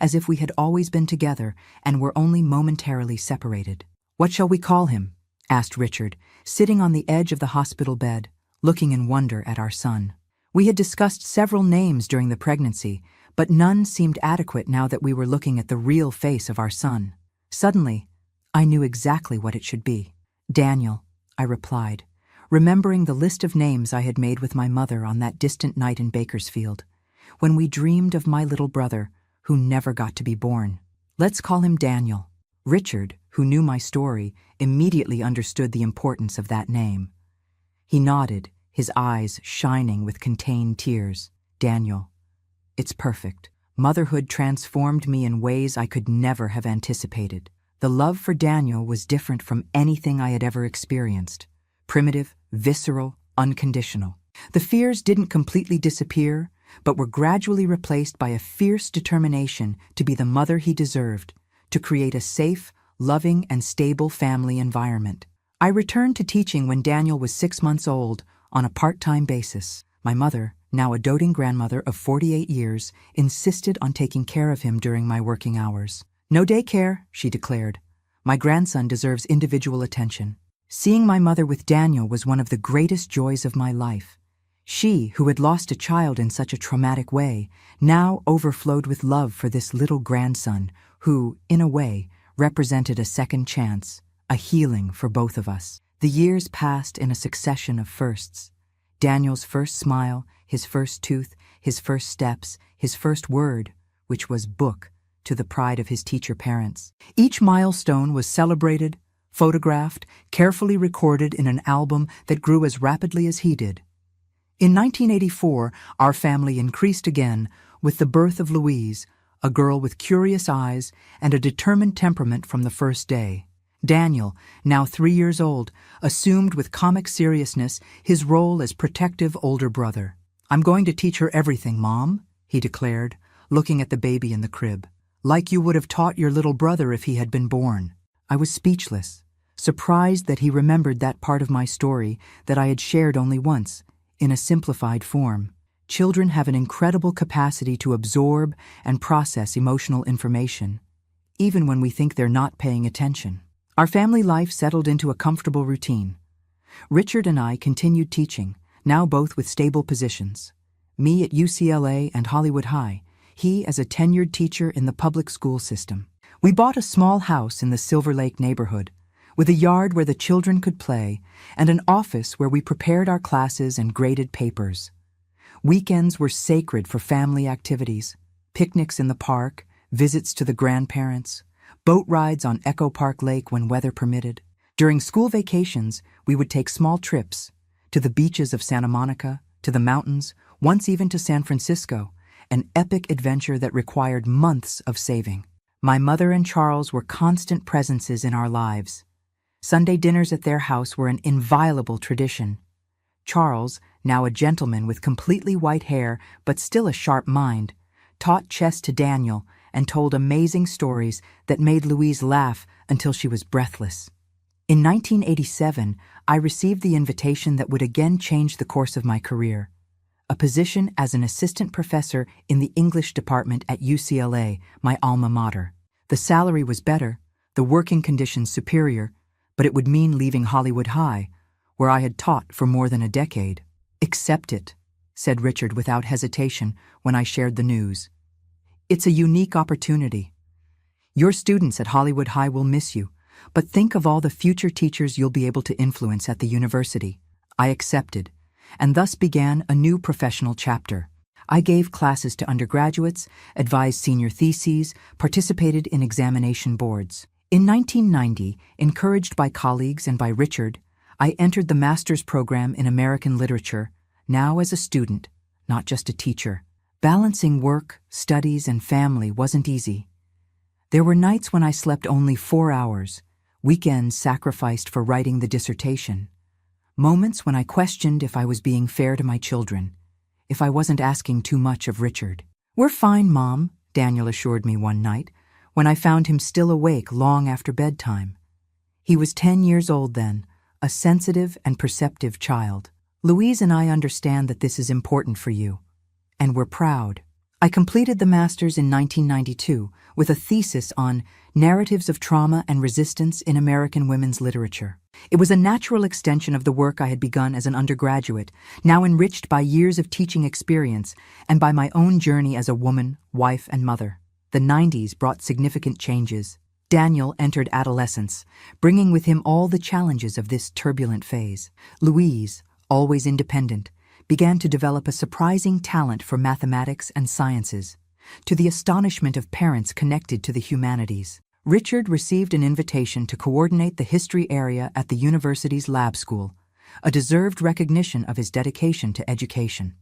as if we had always been together and were only momentarily separated. "What shall we call him?" asked Richard, sitting on the edge of the hospital bed, looking in wonder at our son. We had discussed several names during the pregnancy, but none seemed adequate now that we were looking at the real face of our son. Suddenly, I knew exactly what it should be. "Daniel," I replied, remembering the list of names I had made with my mother on that distant night in Bakersfield, when we dreamed of my little brother, who never got to be born. "Let's call him Daniel." Richard, who knew my story, immediately understood the importance of that name. He nodded, his eyes shining with contained tears. "Daniel, it's perfect." Motherhood transformed me in ways I could never have anticipated. The love for Daniel was different from anything I had ever experienced. Primitive, visceral, unconditional. The fears didn't completely disappear, but were gradually replaced by a fierce determination to be the mother he deserved, to create a safe, loving, and stable family environment. I returned to teaching when Daniel was 6 months old, on a part-time basis. My mother, now a doting grandmother of 48 years, insisted on taking care of him during my working hours. "No daycare," she declared. "My grandson deserves individual attention." Seeing my mother with Daniel was one of the greatest joys of my life. She, who had lost a child in such a traumatic way, now overflowed with love for this little grandson who, in a way, represented a second chance, a healing for both of us. The years passed in a succession of firsts. Daniel's first smile, his first tooth, his first steps, his first word, which was book, to the pride of his teacher parents. Each milestone was celebrated, photographed, carefully recorded in an album that grew as rapidly as he did. In 1984, our family increased again with the birth of Louise, a girl with curious eyes and a determined temperament from the first day. Daniel, now 3 years old, assumed with comic seriousness his role as protective older brother. "I'm going to teach her everything, Mom," he declared, looking at the baby in the crib. "Like you would have taught your little brother if he had been born." I was speechless, surprised that he remembered that part of my story that I had shared only once, in a simplified form. Children have an incredible capacity to absorb and process emotional information, even when we think they're not paying attention. Our family life settled into a comfortable routine. Richard and I continued teaching, now both with stable positions. Me at UCLA and Hollywood High, he as a tenured teacher in the public school system. We bought a small house in the Silver Lake neighborhood, with a yard where the children could play and an office where we prepared our classes and graded papers. Weekends were sacred for family activities, picnics in the park, visits to the grandparents, boat rides on Echo Park Lake when weather permitted. During school vacations, we would take small trips to the beaches of Santa Monica, to the mountains, once even to San Francisco, an epic adventure that required months of saving. My mother and Charles were constant presences in our lives. Sunday dinners at their house were an inviolable tradition. Charles, now a gentleman with completely white hair but still a sharp mind, taught chess to Daniel and told amazing stories that made Louise laugh until she was breathless. In 1987, I received the invitation that would again change the course of my career, a position as an assistant professor in the English department at UCLA, my alma mater. The salary was better, the working conditions superior, but it would mean leaving Hollywood High, where I had taught for more than a decade. "Accept it," said Richard without hesitation when I shared the news. "It's a unique opportunity. Your students at Hollywood High will miss you, but think of all the future teachers you'll be able to influence at the university." I accepted, and thus began a new professional chapter. I gave classes to undergraduates, advised senior theses, participated in examination boards. In 1990, encouraged by colleagues and by Richard, I entered the master's program in American literature, now as a student, not just a teacher. Balancing work, studies, and family wasn't easy. There were nights when I slept only 4 hours, weekends sacrificed for writing the dissertation, moments when I questioned if I was being fair to my children, if I wasn't asking too much of Richard. "We're fine, Mom," Daniel assured me one night, when I found him still awake long after bedtime. He was 10 years old then, a sensitive and perceptive child. "Louise and I understand that this is important for you, and we're proud." I completed the master's in 1992 with a thesis on narratives of trauma and resistance in American women's literature. It was a natural extension of the work I had begun as an undergraduate, now enriched by years of teaching experience and by my own journey as a woman, wife, and mother. The 90s brought significant changes. Daniel entered adolescence, bringing with him all the challenges of this turbulent phase. Louise, always independent, began to develop a surprising talent for mathematics and sciences, to the astonishment of parents connected to the humanities. Richard received an invitation to coordinate the history area at the university's lab school, a deserved recognition of his dedication to education.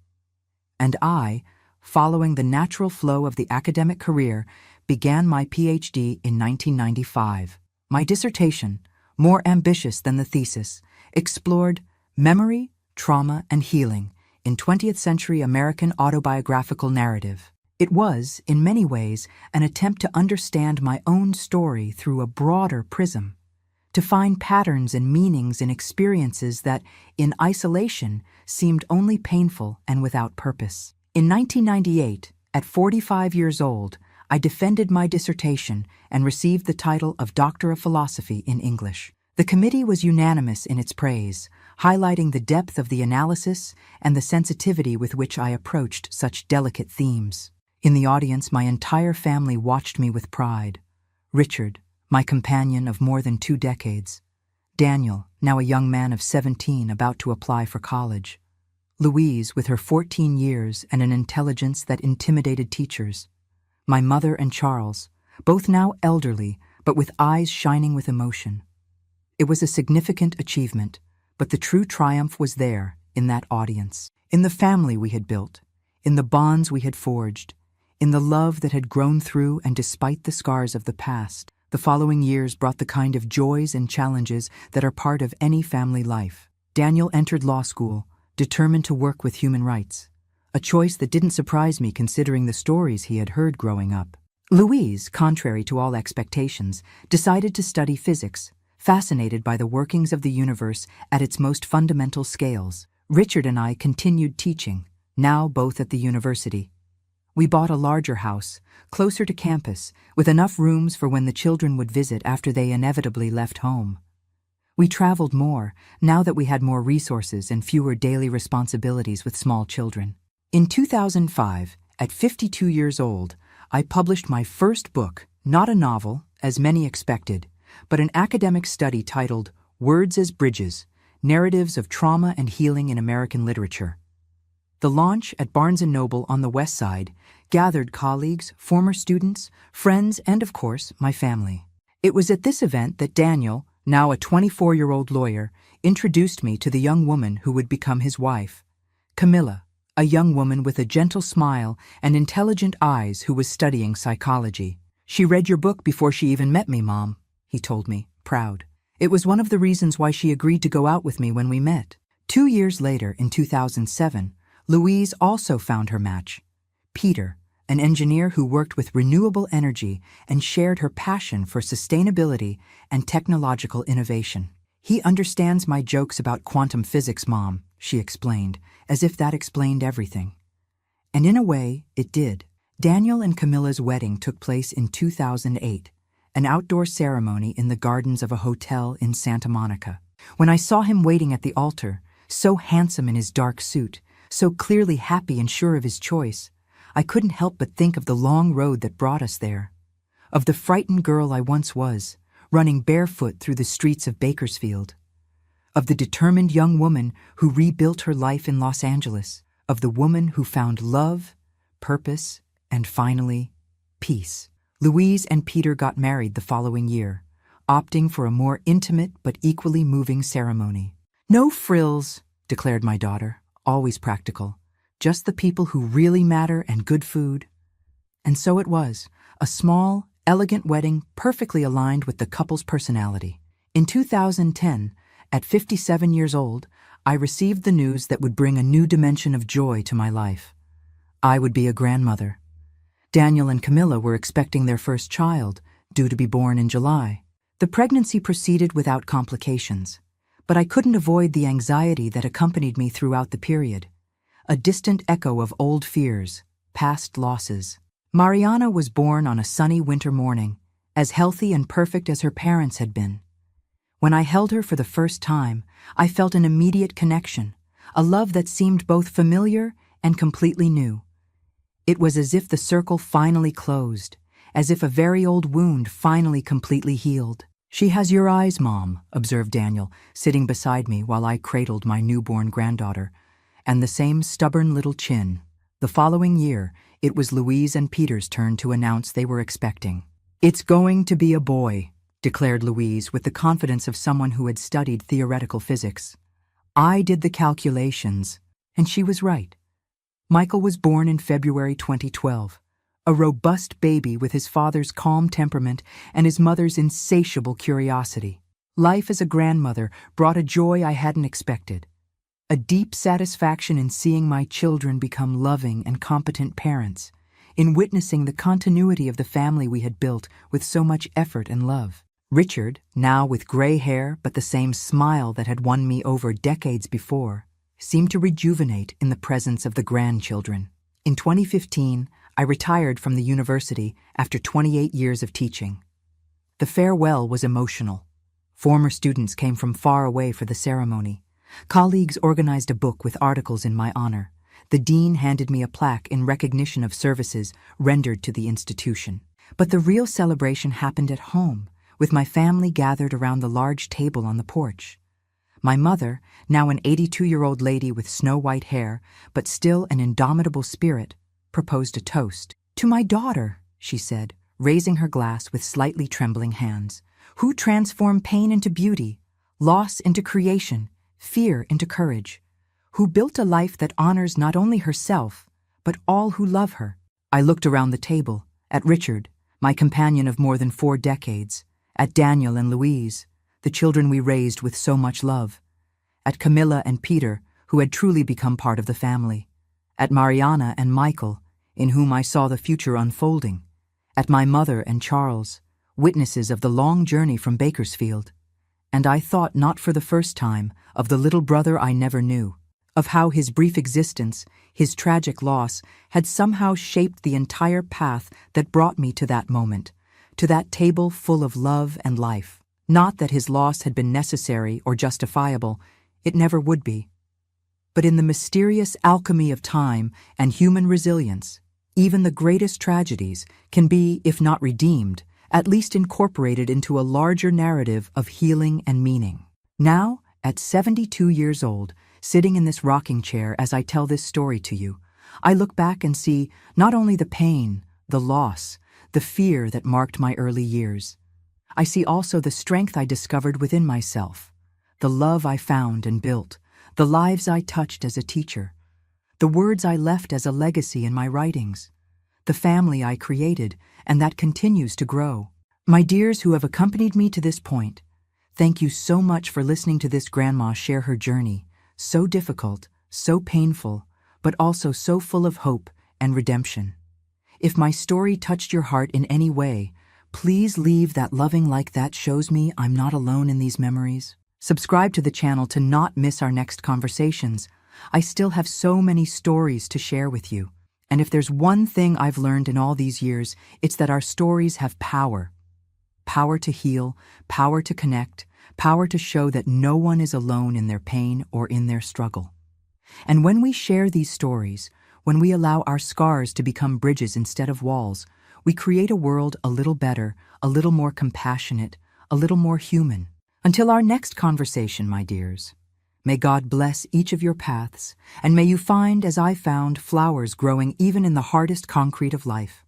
And I, following the natural flow of the academic career, began my PhD in 1995. My dissertation, more ambitious than the thesis, explored memory, trauma, and healing in 20th century American autobiographical narrative. It was, in many ways, an attempt to understand my own story through a broader prism, to find patterns and meanings in experiences that, in isolation, seemed only painful and without purpose. In 1998, at 45 years old, I defended my dissertation and received the title of Doctor of Philosophy in English. The committee was unanimous in its praise, highlighting the depth of the analysis and the sensitivity with which I approached such delicate themes. In the audience, my entire family watched me with pride. Richard, my companion of more than 2 decades. Daniel, now a young man of 17 about to apply for college. Louise, with her 14 years and an intelligence that intimidated teachers. My mother and Charles, both now elderly, but with eyes shining with emotion. It was a significant achievement, but the true triumph was there, in that audience. In the family we had built, in the bonds we had forged, in the love that had grown through and despite the scars of the past. The following years brought the kind of joys and challenges that are part of any family life. Daniel entered law school, determined to work with human rights, a choice that didn't surprise me considering the stories he had heard growing up. Louise, contrary to all expectations, decided to study physics, fascinated by the workings of the universe at its most fundamental scales. Richard and I continued teaching, now both at the university. We bought a larger house, closer to campus, with enough rooms for when the children would visit after they inevitably left home. We traveled more, now that we had more resources and fewer daily responsibilities with small children. In 2005, at 52 years old, I published my first book, not a novel, as many expected, but an academic study titled Words as Bridges, Narratives of Trauma and Healing in American Literature. The launch at Barnes & Noble on the West Side gathered colleagues, former students, friends, and of course, my family. It was at this event that Daniel, now a 24-year-old lawyer, introduced me to the young woman who would become his wife, Camilla, a young woman with a gentle smile and intelligent eyes who was studying psychology. "She read your book before she even met me, Mom," he told me, proud. It was one of the reasons why she agreed to go out with me when we met. 2 years later, in 2007, Louise also found her match, Peter, an engineer who worked with renewable energy and shared her passion for sustainability and technological innovation. "He understands my jokes about quantum physics, Mom," she explained, as if that explained everything. And in a way, it did. Daniel and Camilla's wedding took place in 2008, an outdoor ceremony in the gardens of a hotel in Santa Monica. When I saw him waiting at the altar, so handsome in his dark suit, so clearly happy and sure of his choice, I couldn't help but think of the long road that brought us there, of the frightened girl I once was, running barefoot through the streets of Bakersfield, of the determined young woman who rebuilt her life in Los Angeles, of the woman who found love, purpose, and finally, peace. Louise and Peter got married the following year, opting for a more intimate but equally moving ceremony. "No frills," declared my daughter, always practical. "Just the people who really matter and good food." And so it was, a small, elegant wedding perfectly aligned with the couple's personality. In 2010, at 57 years old, I received the news that would bring a new dimension of joy to my life. I would be a grandmother. Daniel and Camilla were expecting their first child, due to be born in July. The pregnancy proceeded without complications, but I couldn't avoid the anxiety that accompanied me throughout the period, a distant echo of old fears, past losses. Mariana was born on a sunny winter morning, as healthy and perfect as her parents had been. When I held her for the first time, I felt an immediate connection, a love that seemed both familiar and completely new. It was as if the circle finally closed, as if a very old wound finally completely healed. "She has your eyes, Mom," observed Daniel, sitting beside me while I cradled my newborn granddaughter, "and the same stubborn little chin." The following year, it was Louise and Peter's turn to announce they were expecting. "It's going to be a boy," declared Louise with the confidence of someone who had studied theoretical physics. I did the calculations, and she was right. Michael was born in February 2012. A robust baby with his father's calm temperament and his mother's insatiable curiosity. Life as a grandmother brought a joy I hadn't expected, a deep satisfaction in seeing my children become loving and competent parents, in witnessing the continuity of the family we had built with so much effort and love. Richard, now with gray hair but the same smile that had won me over decades before, seemed to rejuvenate in the presence of the grandchildren. In 2015, I retired from the university after 28 years of teaching. The farewell was emotional. Former students came from far away for the ceremony. Colleagues organized a book with articles in my honor. The dean handed me a plaque in recognition of services rendered to the institution. But the real celebration happened at home, with my family gathered around the large table on the porch. My mother, now an 82-year-old lady with snow-white hair, but still an indomitable spirit, proposed a toast. "To my daughter," she said, raising her glass with slightly trembling hands, "who transformed pain into beauty, loss into creation, fear into courage, who built a life that honors not only herself, but all who love her." I looked around the table, at Richard, my companion of more than 4 decades, at Daniel and Louise, the children we raised with so much love, at Camilla and Peter, who had truly become part of the family, at Mariana and Michael, in whom I saw the future unfolding, at my mother and Charles, witnesses of the long journey from Bakersfield. And I thought, not for the first time, of the little brother I never knew, of how his brief existence, his tragic loss, had somehow shaped the entire path that brought me to that moment, to that table full of love and life. Not that his loss had been necessary or justifiable, it never would be. But in the mysterious alchemy of time and human resilience, even the greatest tragedies can be, if not redeemed, at least incorporated into a larger narrative of healing and meaning. Now, at 72 years old, sitting in this rocking chair as I tell this story to you, I look back and see not only the pain, the loss, the fear that marked my early years. I see also the strength I discovered within myself, the love I found and built, the lives I touched as a teacher, the words I left as a legacy in my writings, the family I created and that continues to grow. My dears who have accompanied me to this point, thank you so much for listening to this grandma share her journey, so difficult, so painful, but also so full of hope and redemption. If my story touched your heart in any way, please leave that loving like that shows me I'm not alone in these memories. Subscribe to the channel to not miss our next conversations. I still have so many stories to share with you. And if there's one thing I've learned in all these years, it's that our stories have power. Power to heal, power to connect, power to show that no one is alone in their pain or in their struggle. And when we share these stories, when we allow our scars to become bridges instead of walls, we create a world a little better, a little more compassionate, a little more human. Until our next conversation, my dears, may God bless each of your paths, and may you find, as I found, flowers growing even in the hardest concrete of life.